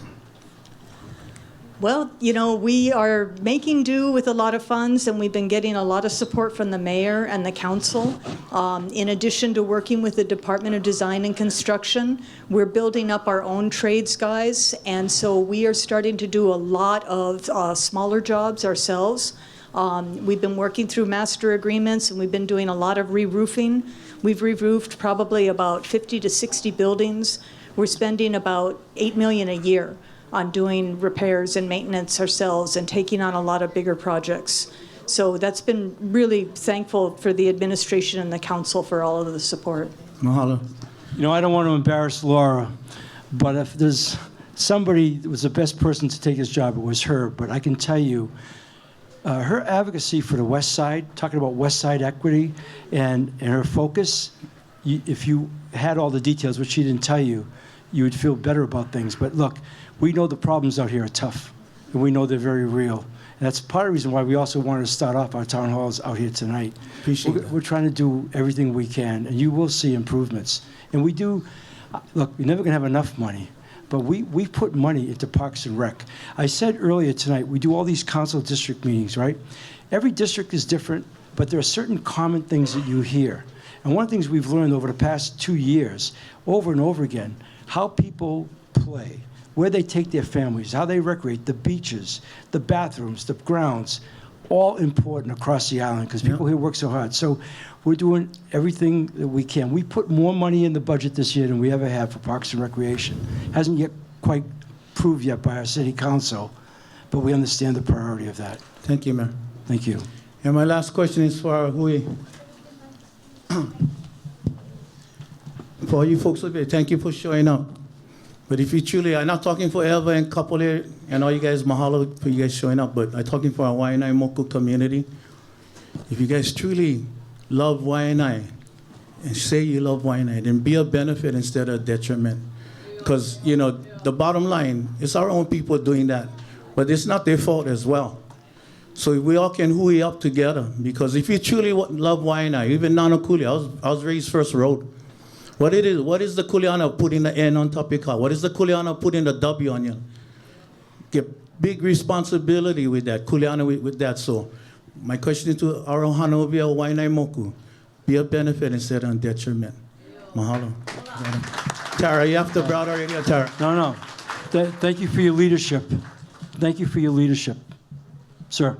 Well, you know, we are making do with a lot of funds, and we've been getting a lot of support from the mayor and the council. In addition to working with the Department of Design and Construction, we're building up our own trades guys, and so we are starting to do a lot of smaller jobs ourselves. We've been working through master agreements, and we've been doing a lot of re-roofing. We've re-roofed probably about 50 to 60 buildings. We're spending about $8 million a year on doing repairs and maintenance ourselves and taking on a lot of bigger projects. So that's been really thankful for the administration and the council for all of the support. Mahalo. You know, I don't want to embarrass Laura, but if there's somebody that was the best person to take his job, it was her. But I can tell you, her advocacy for the West Side, talking about West Side equity, and her focus, if you had all the details, which she didn't tell you, you would feel better about things. But look, we know the problems out here are tough. and we know they're very real. And that's part of the reason why we also wanted to start off our town halls out here tonight. We're trying to do everything we can, and you will see improvements. And we do, look, you're never going to have enough money, but we put money into Parks and Rec. I said earlier tonight, we do all these council district meetings, right? Every district is different, but there are certain common things that you hear. And one of the things we've learned over the past 2 years, over and over again, how people play, where they take their families, how they recreate, the beaches, the bathrooms, the grounds, all important across the island because people here work so hard. So we're doing everything that we can. We put more money in the budget this year than we ever have for Parks and Recreation. Hasn't yet quite proved yet by our city council, but we understand the priority of that. Thank you, Mayor. Thank you. And my last question is for Hui. For you folks up here, thank you for showing up. But if you truly, I'm not talking for Elva and Kapolei and all you guys, mahalo for you guys showing up, but I'm talking for our Waianae Moku community. If you guys truly love Waianae and say you love Waianae, then be a benefit instead of a detriment. Because, you know, the bottom line, it's our own people doing that. But it's not their fault as well. So we all can hui up together. Because if you truly love Waianae, even Nānākuli, I was raised first road. What is the Kuleana putting the N on top of your car? What is the Kuleana putting the W on you? Get big responsibility with that, Kuleana with that. So my question to our Hanovia Waianae Moku, be a benefit instead of a detriment. Mahalo. Tara, you have to broad already, Tara. No. Thank you for your leadership. Thank you for your leadership. Sir.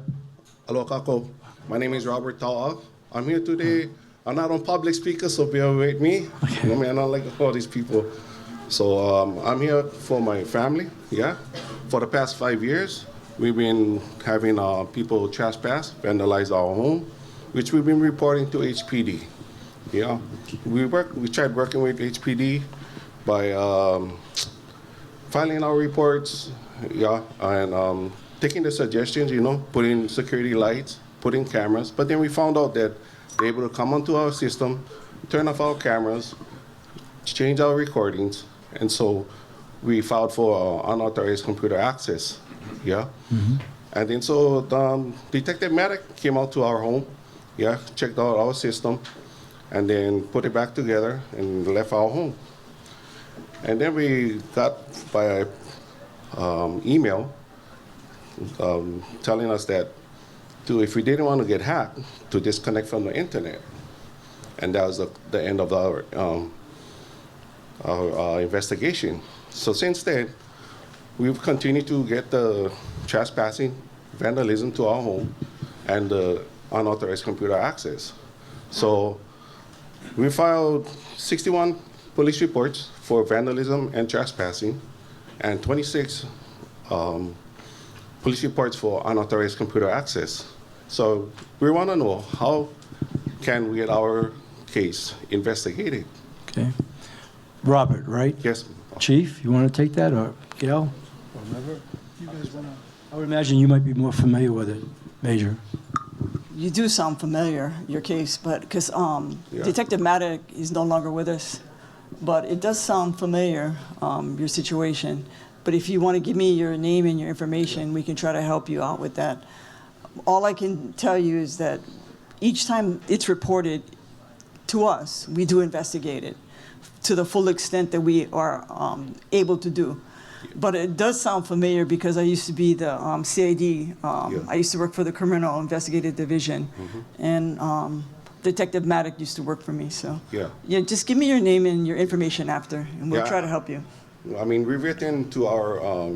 Hello, Kako. My name is Robert Ta'a. I'm here today. I'm not on public speaker, so bear with me. Okay. I mean, I don't like all these people. So I'm here for my family, yeah. For the past 5 years, we've been having people trespass, vandalize our home, which we've been reporting to HPD. Yeah, we tried working with HPD by filing our reports, yeah, and taking the suggestions, you know, putting security lights, putting cameras, but then we found out that they're able to come onto our system, turn off our cameras, change our recordings, and so we filed for unauthorized computer access, yeah? Mm-hmm. And then so Detective Maddock came out to our home, yeah, checked out our system, and then put it back together and left our home. And then we got by email telling us that if we didn't want to get hacked, to disconnect from the internet. And that was the end of our investigation. So since then, we've continued to get the trespassing, vandalism to our home, and the unauthorized computer access. So we filed 61 police reports for vandalism and trespassing, and 26 police reports for unauthorized computer access. So we want to know, how can we get our case investigated? Okay. Robert, right? Yes. Chief, you want to take that, or Gail, or whoever? You guys want to? I would imagine you might be more familiar with it, Major. You do sound familiar, your case, but because Detective Maddock is no longer with us, but it does sound familiar, your situation. But if you want to give me your name and your information, we can try to help you out with that. All I can tell you is that each time it's reported to us, we do investigate it to the full extent that we are able to do. But it does sound familiar because I used to be the CID. I used to work for the Criminal Investigative Division, and Detective Maddock used to work for me. So yeah, just give me your name and your information after, and we'll try to help you. I mean, we've written to our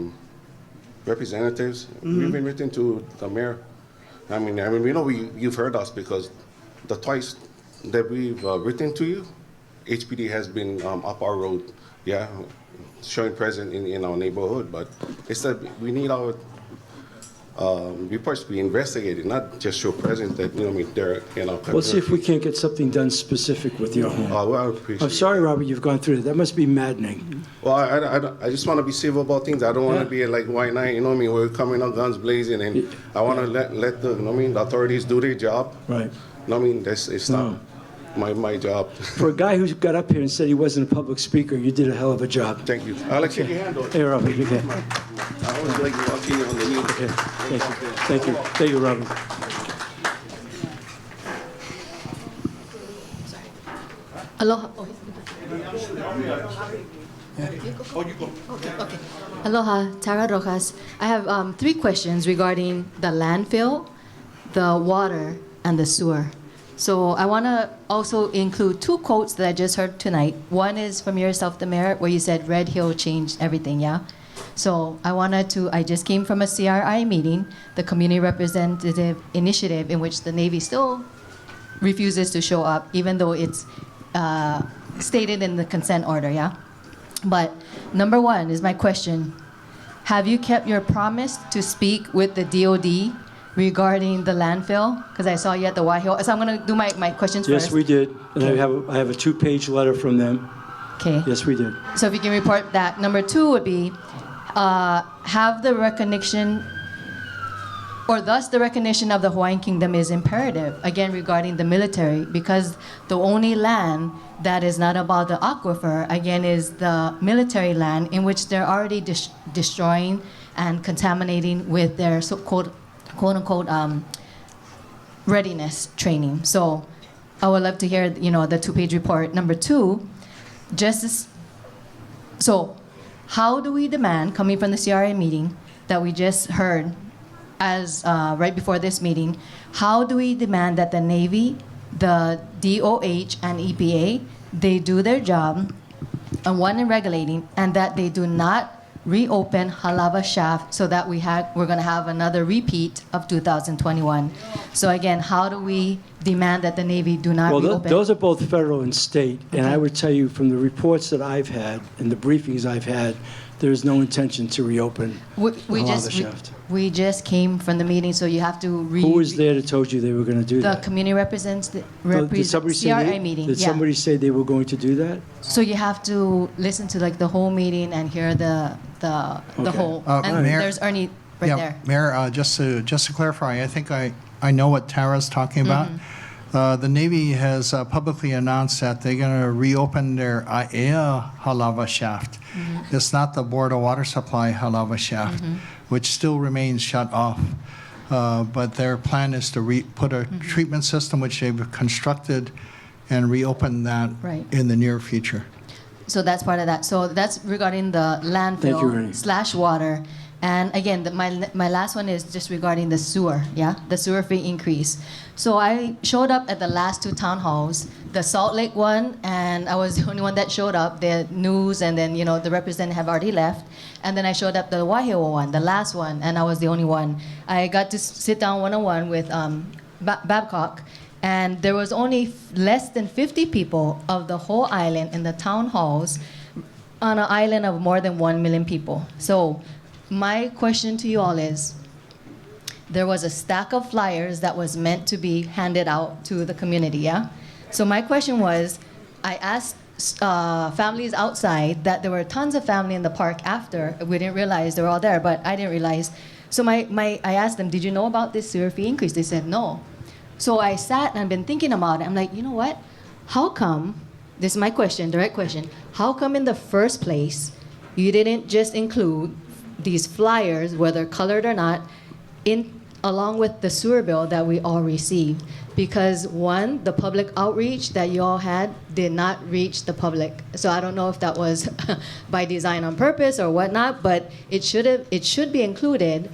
representatives. We've been written to the mayor. I mean, we know you've heard us because the twice that we've written to you, HPD has been up our road, yeah, showing presence in our neighborhood. But it's that we need our reports to be investigated, not just show presence that, you know, I mean, they're, you know. Let's see if we can't get something done specific with your home. Well, I appreciate I'm sorry, Robert, you've gone through that. That must be maddening. Well, I just want to be civil about things. I don't want to be like white knight, you know what I mean? We're coming out guns blazing, and I want to let the, you know what I mean, the authorities do their job. Right. You know what I mean? It's not. my job. For a guy who got up here and said he wasn't a public speaker, you did a hell of a job. Thank you. I'll shake your hand, though. Hey, Robert, okay. I always like walking on the knee. Okay, thank you. Thank you. Thank you, Robert. Aloha. Aloha, Tara Rojas. I have 3 questions regarding the landfill, the water, and the sewer. So I want to also include 2 quotes that I just heard tonight. One is from yourself, the mayor, where you said Red Hill changed everything, yeah? So I just came from a CRI meeting, the Community Representative Initiative, in which the Navy still refuses to show up, even though it's stated in the consent order, yeah? But number 1 is my question. Have you kept your promise to speak with the DOD regarding the landfill? Because I saw you at the Waiho. So I'm going to do my questions first. Yes, we did. And I have a 2-page letter from them. Okay. Yes, we did. So if you can report that. Number 2 would be, have the recognition, or thus the recognition of the Hawaiian Kingdom is imperative, again, regarding the military, because the only land that is not about the aquifer, again, is the military land in which they're already destroying and contaminating with their so-called, quote-unquote, readiness training. So I would love to hear, the 2-page report. Number 2, so how do we demand, coming from the CRA meeting that we just heard as right before this meeting, how do we demand that the Navy, the DOH, and EPA, they do their job on one in regulating, and that they do not reopen Halava Shaft so that we're going to have another repeat of 2021. So again, how do we demand that the Navy do not reopen? Those are both federal and state, and I would tell you from the reports that I've had and the briefings I've had, there's no intention to reopen Halava Shaft. We just came from the meeting, so you have to read. Who was there that told you they were going to do the that? community representative Did CRA meeting. Did yeah. somebody say they were going to do that? So you have to listen to the whole meeting and hear the whole. And Mayor, there's Ernie right there. Mayor, just to clarify, I think I know what Tara's talking about. The Navy has publicly announced that they're going to reopen their Aiea Halava Shaft. It's not the Board of Water Supply Halava Shaft, which still remains shut off. But their plan is to put a treatment system which they've constructed and reopen that in the near future. So that's part of that. So that's regarding the landfill / water. And again, my last one is just regarding the sewer, the sewer fee increase. So I showed up at the last 2 town halls, the Salt Lake one, and I was the only one that showed up. The news and then, the representative have already left. And then I showed up the Waihewa one, the last one, and I was the only one. I got to sit down one-on-one with Babcock, and there was only less than 50 people of the whole island in the town halls on an island of more than 1 million people. So my question to you all is, there was a stack of flyers that was meant to be handed out to the community, So my question was, I asked families outside that there were tons of family in the park after. We didn't realize they were all there, but I didn't realize. So I asked them, did you know about this sewer fee increase? They said no. So I sat and I've been thinking about it. I'm like, you know what? How come, this is my question, direct question, how come in the first place you didn't just include these flyers, whether colored or not, along with the sewer bill that we all received? Because one, the public outreach that you all had did not reach the public. So I don't know if that was by design on purpose or whatnot, but it should be included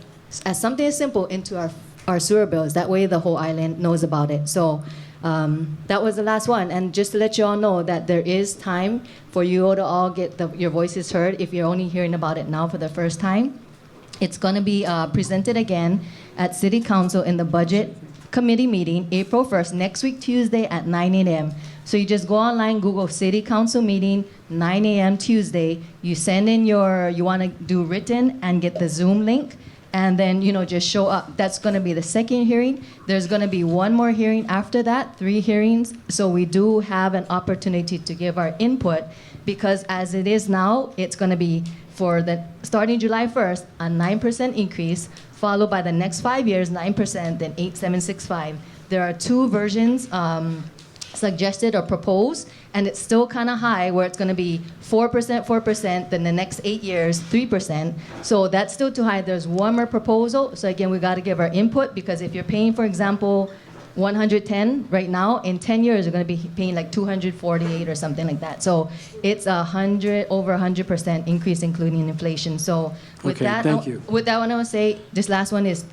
as something as simple into our sewer bills. That way the whole island knows about it. So that was the last one. And just to let you all know that there is time for you all to all get your voices heard if you're only hearing about it now for the first time. It's going to be presented again at City Council in the Budget Committee meeting, April 1st, next week, Tuesday at 9 a.m. So you just go online, Google City Council meeting, 9 a.m. Tuesday. You send in you want to do written and get the Zoom link. And then, just show up. That's going to be the second hearing. There's going to be one more hearing after that, 3 hearings. So we do have an opportunity to give our input, because as it is now, it's going to be starting July 1st, a 9% increase, followed by the next 5 years, 9%, then 8.765. There are 2 versions, suggested or proposed, and it's still kind of high where it's going to be 4%, then the next 8 years, 3%. So that's still too high. There's one more proposal. So again, we got to give our input, because if you're paying, for example, 110 right now, in 10 years, you're going to be paying like 248 or something like that. So it's over 100% increase, including inflation. So with Okay, that, thank you. with that one, I would say this last one is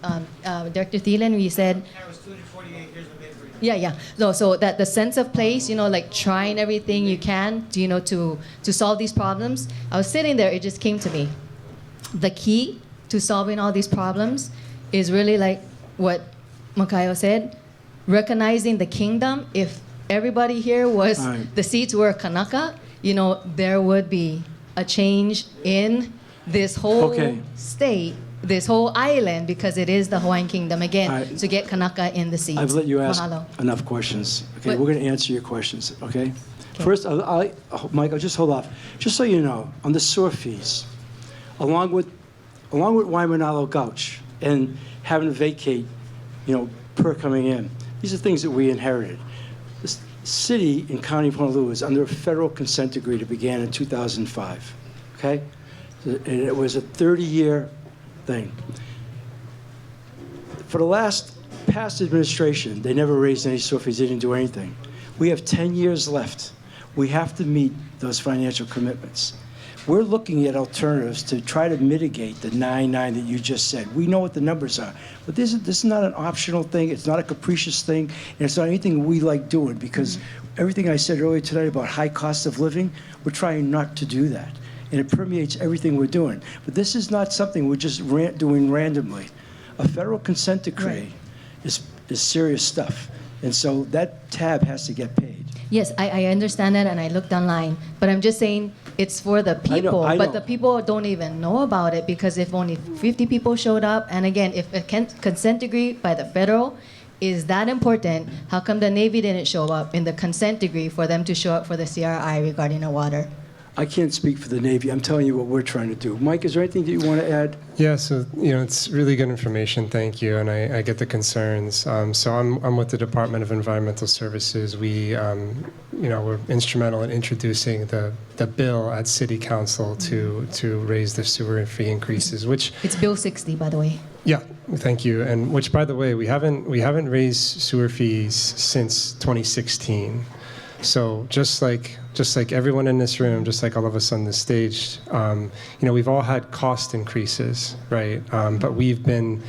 Director Thielen. You said. Yeah. So that the sense of place, like trying everything you can, to solve these problems. I was sitting there, it just came to me. The key to solving all these problems is really like what Makayo said, recognizing the kingdom. If everybody here was, the seats were Kanaka, there would be a change in this whole state, this whole island, because it is the Hawaiian Kingdom, again, to get Kanaka in the seats. I've let you ask Mahalo. enough questions. Okay, we're going to answer your questions, okay? First, Mike, I'll just hold off. Just so you know, on the sewer fees, along with Waimanalo Gouch and having to vacate, per coming in, these are things that we inherited. The city and county of Honolulu is under a federal consent decree that began in 2005, okay? And it was a 30-year thing. For the past administration, they never raised any sewer fees, they didn't do anything. We have 10 years left. We have to meet those financial commitments. We're looking at alternatives to try to mitigate the 9.9 that you just said. We know what the numbers are, but this is not an optional thing. It's not a capricious thing, and it's not anything we like doing, because everything I said earlier tonight about high cost of living, we're trying not to do that, and it permeates everything we're doing. But this is not something we're just doing randomly. A federal consent decree is serious stuff, and so that tab has to get paid. Yes, I understand that, and I looked online, but I'm just saying it's for the people, I know. but the people don't even know about it, because if only 50 people showed up, and again, if a consent decree by the federal is that important, how come the Navy didn't show up in the consent decree for them to show up for the CRI regarding the water? I can't speak for the Navy. I'm telling you what we're trying to do. Mike, is there anything that you want to add? Yeah, so it's really good information. Thank you, and I get the concerns. So I'm with the Department of Environmental Services. We, we're instrumental in introducing the bill at City Council to raise the sewer fee increases, which It's Bill 60, by the way. yeah, thank you. And which, by the way, we haven't raised sewer fees since 2016. So just like everyone in this room, just like all of us on this stage, we've all had cost increases, right? But we've been,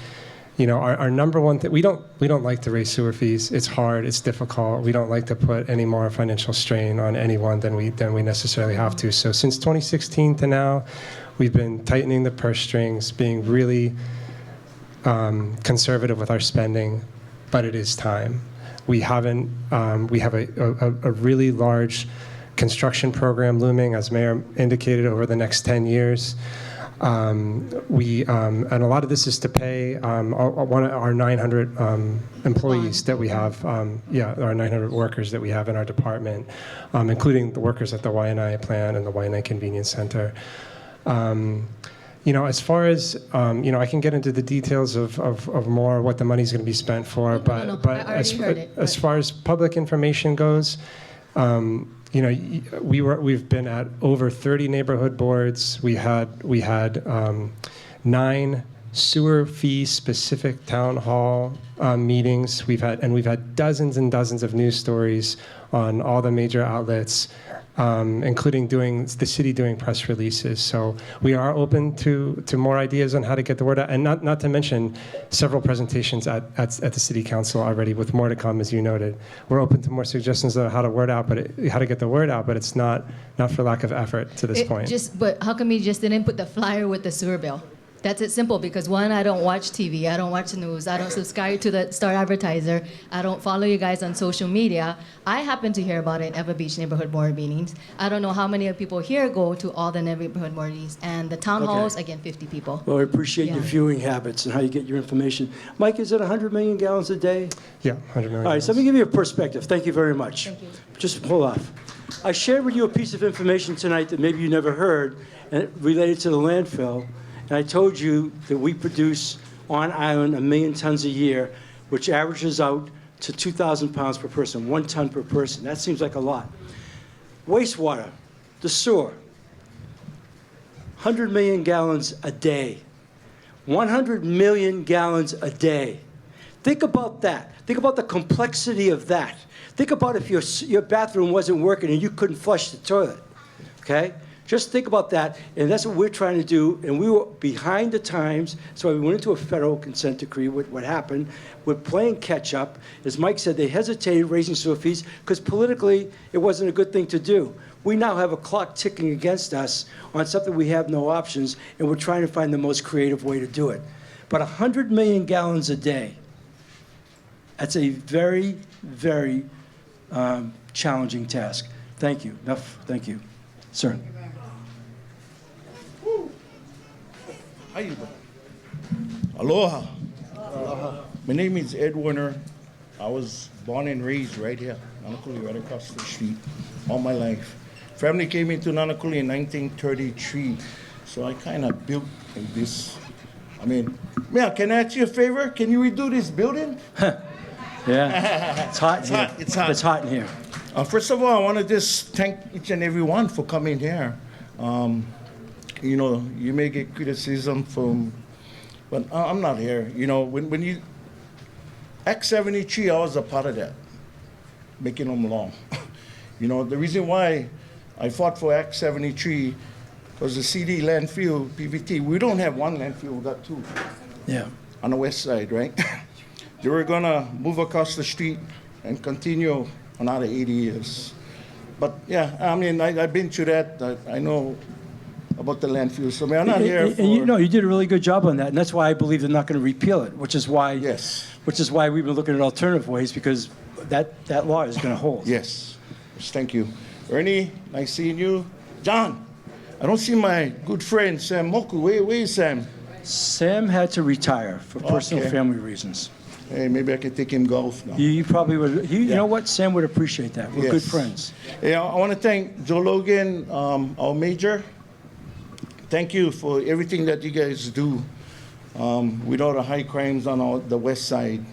our number one thing, we don't like to raise sewer fees. It's hard, it's difficult. We don't like to put any more financial strain on anyone than we necessarily have to. So since 2016 to now, we've been tightening the purse strings, being really conservative with our spending, but it is time. We have a really large construction program looming, as Mayor indicated, over the next 10 years. And a lot of this is to pay our 900 employees that we have, our 900 workers that we have in our department, including the workers at the Waianae plant and the Waianae Convenience Center. As far as, I can get into the details of more what the money's going to be spent for, but as far as public information goes, we've been at over 30 neighborhood boards. We had 9 sewer fee specific town hall meetings. We've had dozens and dozens of news stories on all the major outlets, including the city doing press releases. So we are open to more ideas on how to get the word out, and not to mention several presentations at the city council already, with more to come, as you noted. We're open to more suggestions on how to get the word out, but it's not for lack of effort to this point. But how come you just didn't put the flyer with the sewer bill? That's it, simple, because one, I don't watch TV, I don't watch the news, I don't subscribe to the Star Advertiser, I don't follow you guys on social media. I happen to hear about it at Ewa Beach neighborhood board meetings. I don't know how many people here go to all the neighborhood board meetings, and the town halls, again, 50 people. Well, I appreciate your viewing habits and how you get your information. Mike, is it 100 million gallons a day? Yeah, 100 million. All right, so let me give you a perspective. Thank you very much. Thank you. Just hold off. I shared with you a piece of information tonight that maybe you never heard, and it related to the landfill. And I told you that we produce on island 1 million tons a year, which averages out to 2,000 pounds per person, 1 ton per person. That seems like a lot. Wastewater, the sewer, 100 million gallons a day. 100 million gallons a day. Think about that. Think about the complexity of that. Think about if your bathroom wasn't working and you couldn't flush the toilet, okay? Just think about that, and that's what we're trying to do, and we were behind the times, so we went into a federal consent decree. What happened, we're playing catch up. As Mike said, they hesitated raising sewer fees because politically it wasn't a good thing to do. We now have a clock ticking against us on something we have no options, and we're trying to find the most creative way to do it. But 100 million gallons a day, that's a very, very challenging task. Thank you. Enough. Thank you. Sir. How you doing? Aloha. Aloha. My name is Ed Warner. I was born and raised right here, Nānākuli, right across the street, all my life. Family came into Nānākuli in 1933, so I kind of built in this. I mean, Mel, can I ask you a favor? Can you redo this building? Yeah, it's hot in here. It's hot. It's hot in here. First of all, I want to just thank each and every one for coming here. You know, you may get criticism from, but I'm not here. You know, when you, Act 73, I was a part of that, making them law. You know, the reason why I fought for Act 73 was the CD landfill, PVT. We don't have one landfill, we got two. Yeah. On the west side, right? They were gonna move across the street and continue another 80 years. But yeah, I mean, I've been through that. I know about the landfill. So I mean, I'm not here for... And you know, you did a really good job on that, and that's why I believe they're not going to repeal it, which is why we've been looking at alternative ways, because that law is going to hold. Yes. Thank you. Ernie, nice seeing you. John, I don't see my good friend Sam Moku. Where is Sam? Sam had to retire for personal family reasons. Hey, maybe I can take him golf now. You probably would. You know what? Sam would appreciate that. We're good friends. Yeah, I want to thank Joe Logan, our major. Thank you for everything that you guys do with all the high crimes on the west side.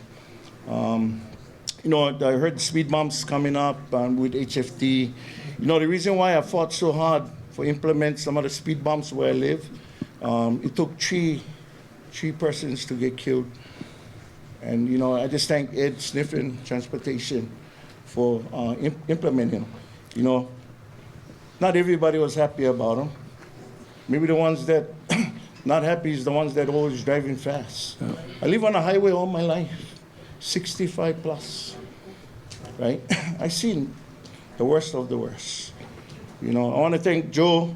You know, I heard speed bumps coming up with HFT. You know, the reason why I fought so hard for implement some of the speed bumps where I live, it took three persons to get killed. And, you know, I just thank Ed Sniffen Transportation for implementing. You know, not everybody was happy about them. Maybe the ones that not happy is the ones that always driving fast. Yeah. I live on a highway all my life, 65 plus, right? I've seen the worst of the worst. You know, I want to thank Joe.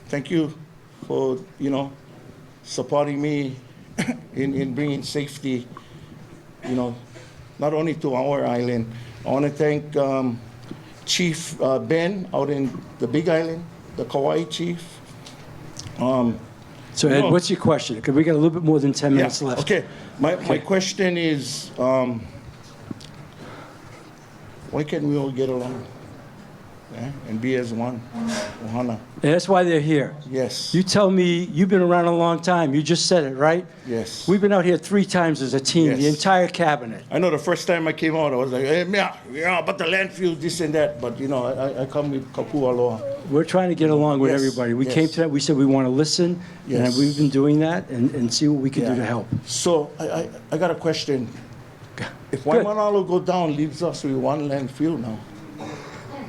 Thank you for, you know, supporting me in bringing safety, you know, not only to our island. I want to thank Chief Ben out in the Big Island, the Kauai chief. So Ed, what's your question? Because we got a little bit more than 10 minutes left. Okay, my question is, why can't we all get along? Yeah, and be as one, Ohana. And that's why they're here. Yes. You tell me, you've been around a long time. You just said it, right? Yes. We've been out here 3 times as a team, the entire cabinet. I know the first time I came out, I was like, hey, yeah, about the landfill, this and that. But, you know, I come with Kapua Aloha. We're trying to get along with everybody. We came to that. We said we want to listen, and we've been doing that and see what we can do to help. So I got a question. If Waimanalo go down, leaves us with one landfill now.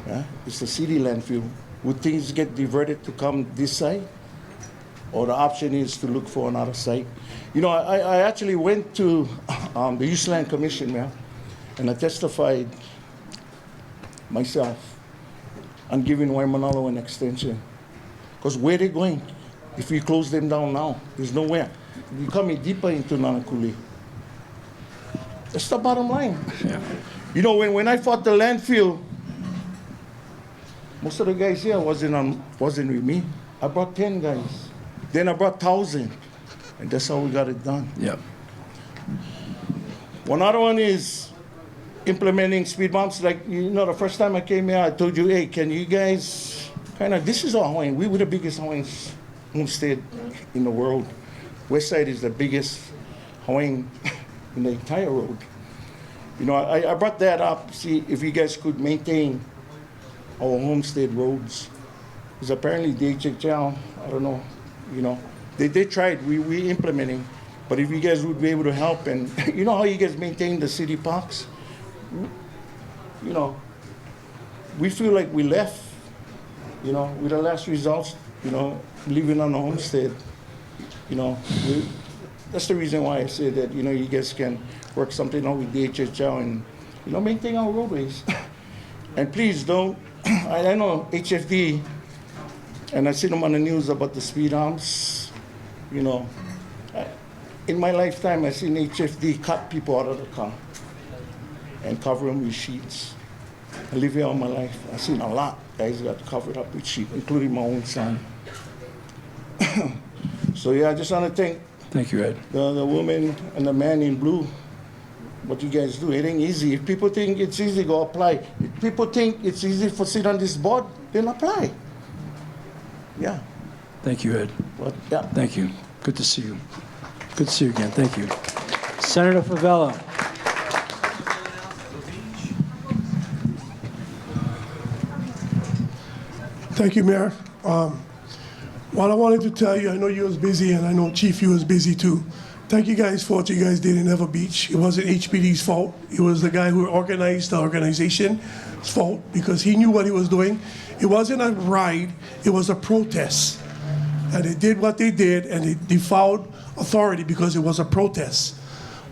Yeah, it's a city landfill. Would things get diverted to come this side? Or the option is to look for another site? You know, I actually went to the Use Land Commission, man, and I testified myself on giving Waimanalo an extension. Because where they going? If we close them down now, there's nowhere. We're coming deeper into Nānākuli. That's the bottom line. Yeah. You know, when I fought the landfill, most of the guys here wasn't with me. I brought 10 guys. Then I brought 1,000. And that's how we got it done. Yep. One other one is implementing speed bumps. Like, you know, the first time I came here, I told you, hey, can you guys this is our Hawaiian. We were the biggest Hawaiian homestead in the world. West Side is the biggest Hawaiian in the entire road. You know, I brought that up, see if you guys could maintain our homestead roads. Because apparently DHHL, I don't know, you know, they tried, we implementing, but if you guys would be able to help, and you know how you guys maintain the city parks? You know, we feel like we left, you know, with the last results, you know, living on the homestead, you know, that's the reason why I say that, you know, you guys can work something out with DHHL and, you know, maintain our roadways. And please don't, I know HFD, and I see them on the news about the speed humps, you know. In my lifetime, I've seen HFD cut people out of the car and cover them with sheets. I live here all my life. I've seen a lot guys got covered up with sheets, including my own son. So yeah, I just want to thank you, Ed. The woman and the man in blue. What you guys do, it ain't easy. If people think it's easy, go apply. If people think it's easy for sit on this board, then apply. Yeah. Thank you, Ed. But, yeah. Thank you. Good to see you. Good to see you again. Thank you. Senator Favela. Thank you, Mayor. What I wanted to tell you, I know you was busy, and I know Chief, you was busy too. Thank you guys for what you guys did in Ever Beach. It wasn't HPD's fault. It was the guy who organized the organization's fault because he knew what he was doing. It wasn't a ride, it was a protest. And they did what they did, and they defiled authority because it was a protest.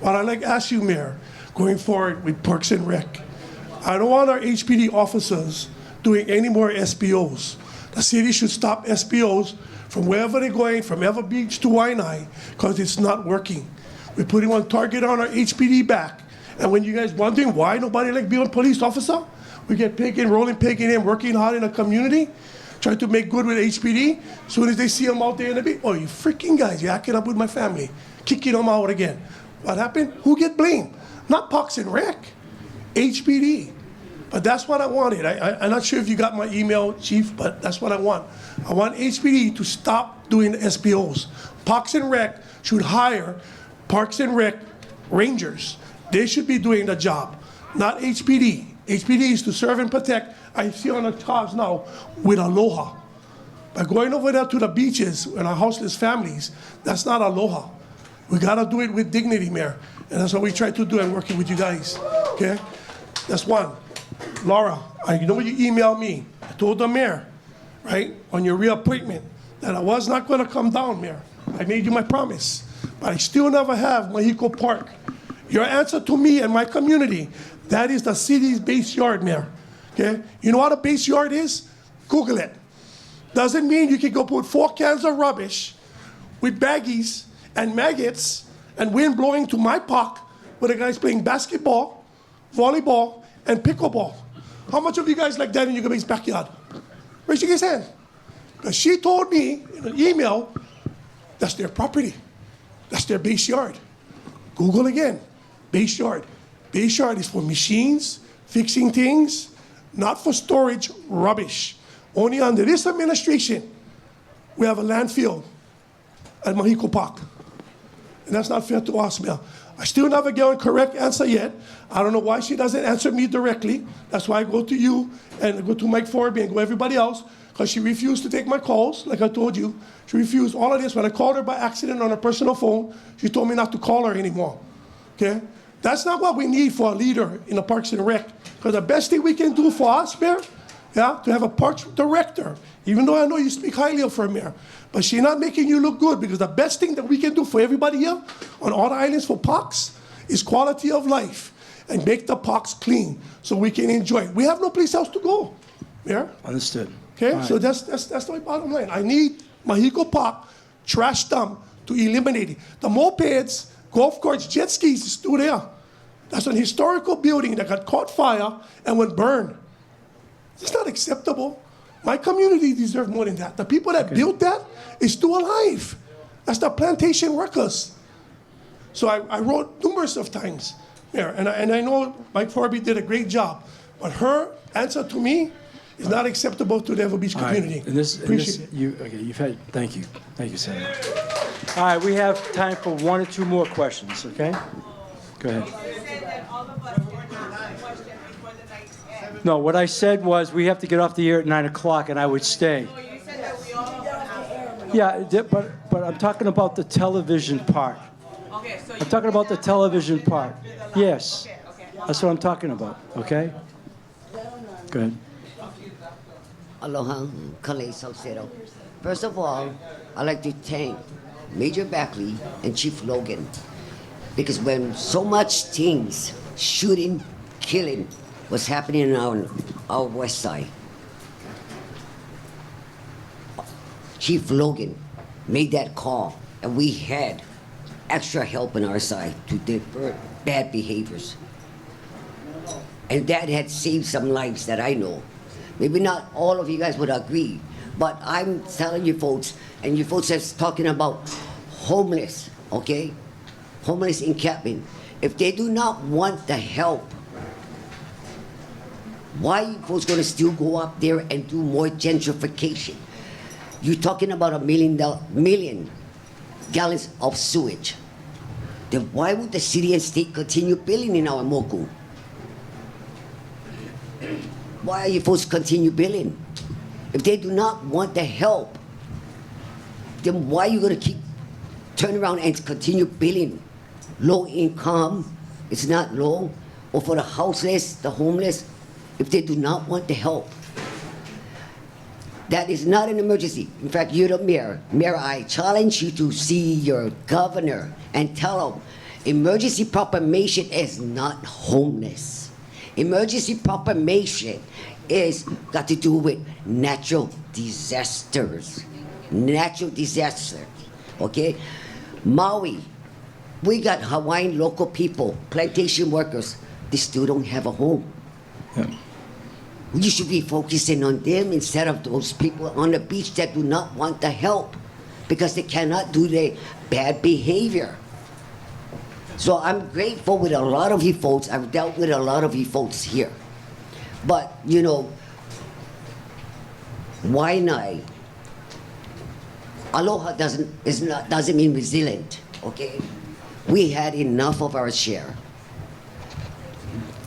What I'd like to ask you, Mayor, going forward with Parks and Rec, I don't want our HPD officers doing any more SPOs. The city should stop SPOs from wherever they're going, from Ever Beach to Waianae, because it's not working. We're putting one target on our HPD back. And when you guys wondering why nobody like being a police officer, we get picking, rolling, picking in, working hard in the community, trying to make good with HPD. As soon as they see them out there in the beach, oh, you freaking guys, you're acting up with my family, kicking them out again. What happened? Who get blamed? Not Parks and Rec, HPD. But that's what I wanted. I'm not sure if you got my email, Chief, but that's what I want. I want HPD to stop doing the SPOs. Parks and Rec should hire Parks and Rec rangers. They should be doing the job, not HPD. HPD is to serve and protect. I see on the cars now with Aloha. By going over there to the beaches and our houseless families, that's not Aloha. We gotta do it with dignity, Mayor. And that's what we try to do and working with you guys, okay? That's one. Laura, I know you emailed me. I told the mayor, right, on your reappointment, that I was not going to come down, Mayor. I made you my promise. But I still never have Mahiko Park. Your answer to me and my community, that is the city's base yard, Mayor. Okay? You know what a base yard is? Google it. Doesn't mean you can go put 4 cans of rubbish with baggies and maggots and wind blowing to my park where the guys playing basketball, volleyball, and pickleball. How much of you guys like that in your guys' backyard? Raise your hand. Because she told me in an email, that's their property. That's their base yard. Google again, base yard. Base yard is for machines, fixing things, not for storage rubbish. Only under this administration, we have a landfill at Mahiko Park. And that's not fair to us, Mayor. I still never get a correct answer yet. I don't know why she doesn't answer me directly. That's why I go to you and go to Mike Forby and go everybody else, because she refused to take my calls, like I told you. She refused all of this. When I called her by accident on her personal phone, she told me not to call her anymore, okay? That's not what we need for a leader in the Parks and Rec, because the best thing we can do for us, Mayor, yeah, to have a parks director, even though I know you speak highly of her, Mayor, but she's not making you look good, because the best thing that we can do for everybody here on all the islands for parks is quality of life and make the parks clean so we can enjoy it. We have no place else to go, Mayor. Understood. Okay, All so right. that's my bottom line. I need Mahiko Park trash dump to eliminate it. The mopeds, golf carts, jet skis is still there. That's an historical building that got caught fire and went burned. It's not acceptable. My community deserves more than that. The people that built that is still alive. That's the plantation workers. So I wrote numerous of times there, and I know Mike Forby did a great job, but her answer to me is not acceptable to the Ever Beach community. Appreciate it. Thank you. Thank you, Senator. All right, we have time for 1 or 2 more questions, okay? Go ahead. No, what I said was we have to get off the air at 9 o'clock, and I would stay. Yeah, but I'm talking about the television part. I'm talking about the television part. Yes. That's what I'm talking about, okay? Go ahead. Aloha, Kalei Salcedo. First of all, I'd like to thank Major Backley and Chief Logan, because when so much things, shooting, killing, was happening on our west side, Chief Logan made that call, and we had extra help on our side to divert bad behaviors. And that had saved some lives that I know. Maybe not all of you guys would agree, but I'm telling you folks, and you folks are talking about homeless, okay? Homeless encampment. If they do not want the help, why are you folks gonna still go up there and do more gentrification? You're talking about 1,000,000 gallons of sewage. Then why would the city and state continue building in our moku? Why are you folks continue building? If they do not want the help, then why are you going to keep turn around and continue building? Low income, it's not low, or for the houseless, the homeless, if they do not want the help. That is not an emergency. In fact, you're the mayor. Mayor, I challenge you to see your governor and tell him emergency proclamation is not homeless. Emergency proclamation is got to do with natural disasters. Natural disasters, okay? Maui, we got Hawaiian local people, plantation workers. They still don't have a home. Yeah. You should be focusing on them instead of those people on the beach that do not want the help because they cannot do their bad behavior. So I'm grateful with a lot of you folks. I've dealt with a lot of you folks here. But, you know, Waianae, aloha doesn't mean resilient, okay? We had enough of our share.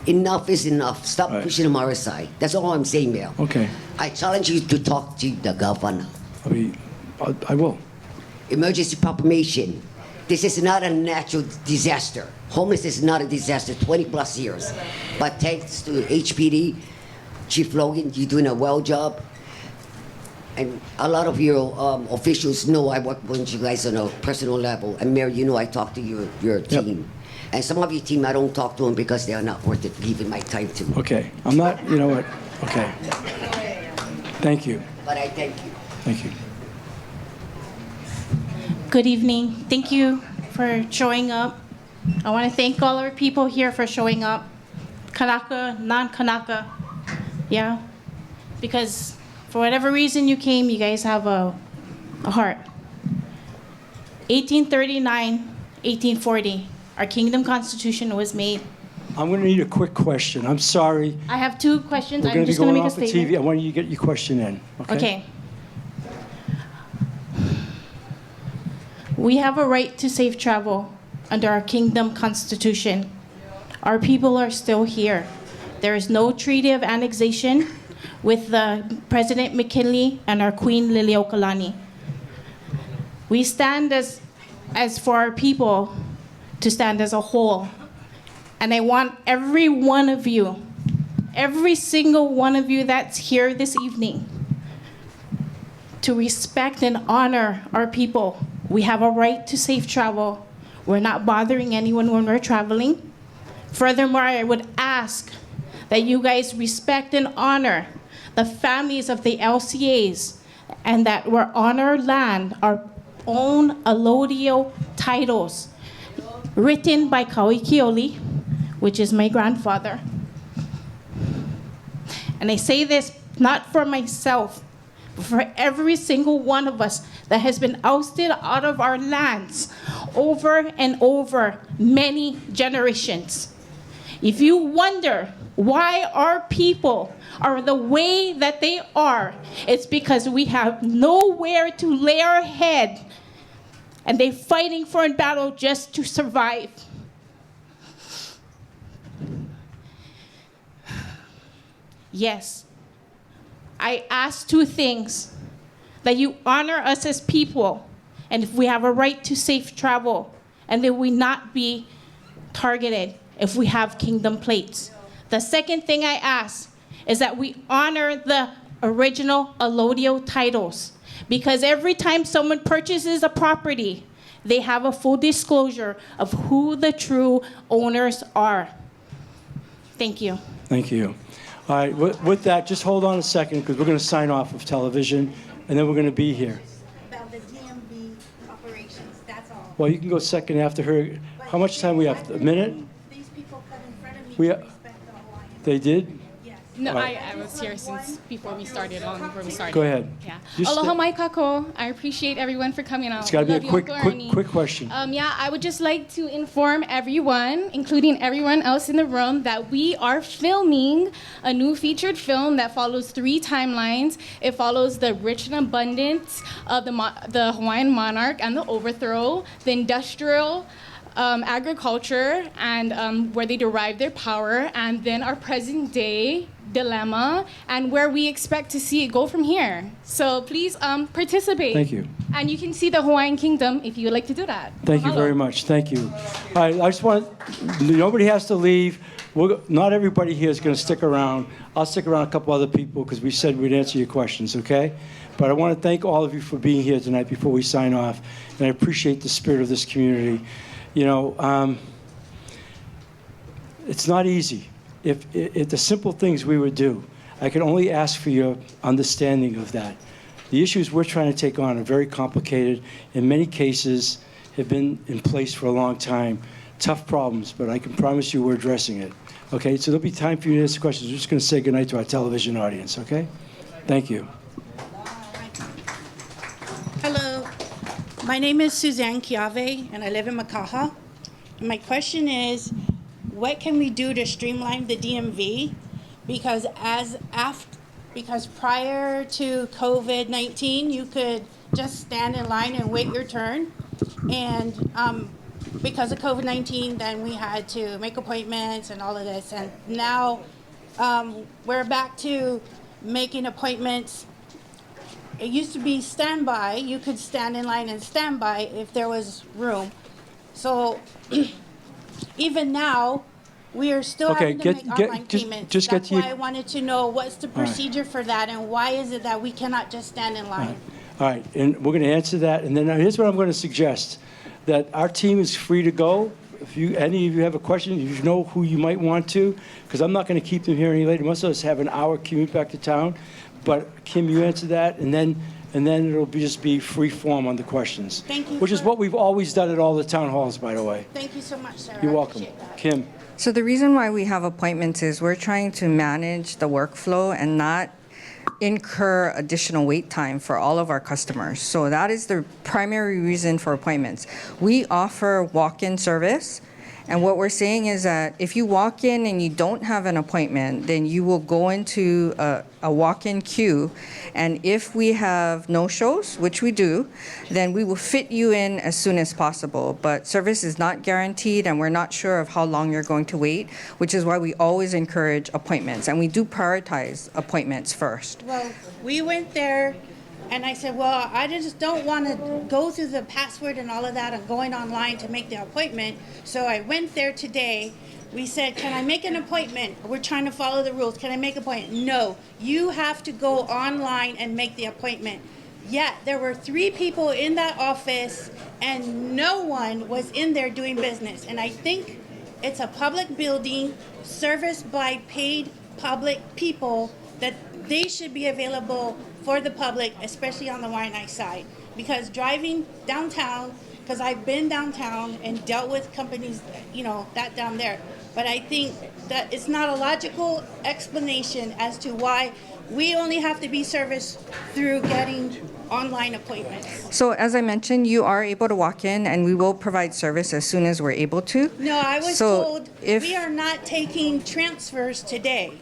Enough is enough. Stop pushing them our side. That's all I'm saying, Mayor. Okay. I challenge you to talk to the governor. I will. Emergency proclamation. This is not a natural disaster. Homeless is not a disaster, 20 plus years. But thanks to HPD, Chief Logan, you're doing a well job. And a lot of your officials know I work with you guys on a personal level. And Mayor, you know I talk to your team. And some of your team, I don't talk to them because they are not worth it, giving my time to. Okay. I'm not, you know what? Okay. Thank you. But I thank you. Thank you. Good evening. Thank you for showing up. I want to thank all our people here for showing up. Kanaka, non-Kanaka. Yeah? Because for whatever reason you came, you guys have a heart. 1839, 1840, our kingdom constitution was made. I'm going to need a quick question. I'm sorry. I have two questions. We're I'm going to be just going going to make a off the statement. TV. I want you to get your question in. Okay? Okay. We have a right to safe travel under our kingdom constitution. Our people are still here. There is no treaty of annexation with President McKinley and our Queen Liliuokalani. We stand as for our people to stand as a whole. And I want every one of you, every single one of you that's here this evening, to respect and honor our people. We have a right to safe travel. We're not bothering anyone when we're traveling. Furthermore, I would ask that you guys respect and honor the families of the LCAs and that we're on our land, our own allodial titles, written by Kauikeoli, which is my grandfather. And I say this not for myself, but for every single one of us that has been ousted out of our lands over and over many generations. If you wonder why our people are the way that they are, it's because we have nowhere to lay our head and they're fighting for a battle just to survive. Yes. I ask two things: that you honor us as people, and if we have a right to safe travel, and that we not be targeted if we have kingdom plates. The second thing I ask is that we honor the original allodial titles, because every time someone purchases a property, they have a full disclosure of who the true owners are. Thank you. Thank you. All right, with that, just hold on a second, because we're going to sign off of television, and then we're going to be here. About the DMV operations, that's all. Well, you can go second after her. How much time we have? A minute? These people come in front of me We, to respect the Hawaiian. they did? No, All right. I was here since before we started, long before we started. Go ahead. Yeah. Just Aloha mai kako. I appreciate everyone for coming out. It's got to be a Love you, quick, Uncle Ernie. quick question. Yeah, I would just like to inform everyone, including everyone else in the room, that we are filming a new featured film that follows 3 timelines. It follows the rich and abundance of the Hawaiian monarch and the overthrow, the industrial agriculture and where they derive their power, and then our present day dilemma and where we expect to see it go from here. So please participate. Thank you. And you can see the Hawaiian Kingdom if you would like to do that. Thank you Mahalo. very much. Thank you. All right, I just want, nobody has to leave. Not everybody here is going to stick around. I'll stick around a couple other people because we said we'd answer your questions, okay? But I want to thank all of you for being here tonight before we sign off. And I appreciate the spirit of this community. You know, it's not easy. If the simple things we would do, I can only ask for your understanding of that. The issues we're trying to take on are very complicated. In many cases, have been in place for a long time. Tough problems, but I can promise you we're addressing it. Okay, so there'll be time for you to answer questions. We're just going to say goodnight to our television audience, okay? Thank you. Hello, my name is Suzanne Kiave, and I live in Makaha. And my question is, what can we do to streamline the DMV? Because prior to COVID-19, you could just stand in line and wait your turn. And because of COVID-19, then we had to make appointments and all of this. And now we're back to making appointments. It used to be standby. You could stand in line and stand by if there was room. So even now, we are still having to make online payments. That's why I wanted to know what's the procedure for that, and why is it that we cannot just stand in line? All right, and we're going to answer that. And then here's what I'm going to suggest, that our team is free to go. If any of you have a question, you know who you might want to, because I'm not going to keep them here any later. Most of us have an hour commute back to town. But Kim, you answer that, and then it'll just be free form on the questions. Thank you. Which is what we've always done at all the town halls, by the way. Thank you so much, Sarah. You're welcome. Kim. So the reason why we have appointments is we're trying to manage the workflow and not incur additional wait time for all of our customers. So that is the primary reason for appointments. We offer walk-in service. And what we're saying is that if you walk in and you don't have an appointment, then you will go into a walk-in queue. And if we have no-shows, which we do, then we will fit you in as soon as possible. But service is not guaranteed, and we're not sure of how long you're going to wait, which is why we always encourage appointments. And we do prioritize appointments first. Well, we went there, and I said, well, I just don't want to go through the password and all of that and going online to make the appointment. So I went there today. We said, can I make an appointment? We're trying to follow the rules. Can I make an appointment? No, you have to go online and make the appointment. Yet there were 3 people in that office and no one was in there doing business. And I think it's a public building serviced by paid public people that they should be available for the public, especially on the Waianae side. Because driving downtown, because I've been downtown and dealt with companies, you know, that down there. But I think that it's not a logical explanation as to why we only have to be serviced through getting online appointments. So as I mentioned, you are able to walk in, and we will provide service as soon as we're able to. No, I was told we are not taking transfers today.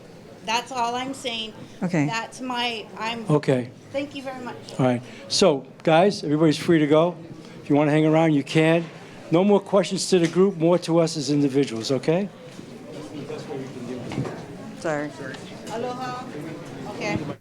That's all I'm saying. Okay. That's Okay. Thank you very much. All right. So, guys, everybody's free to go. If you want to hang around, you can. No more questions to the group, more to us as individuals, okay? Sorry. Aloha. Okay.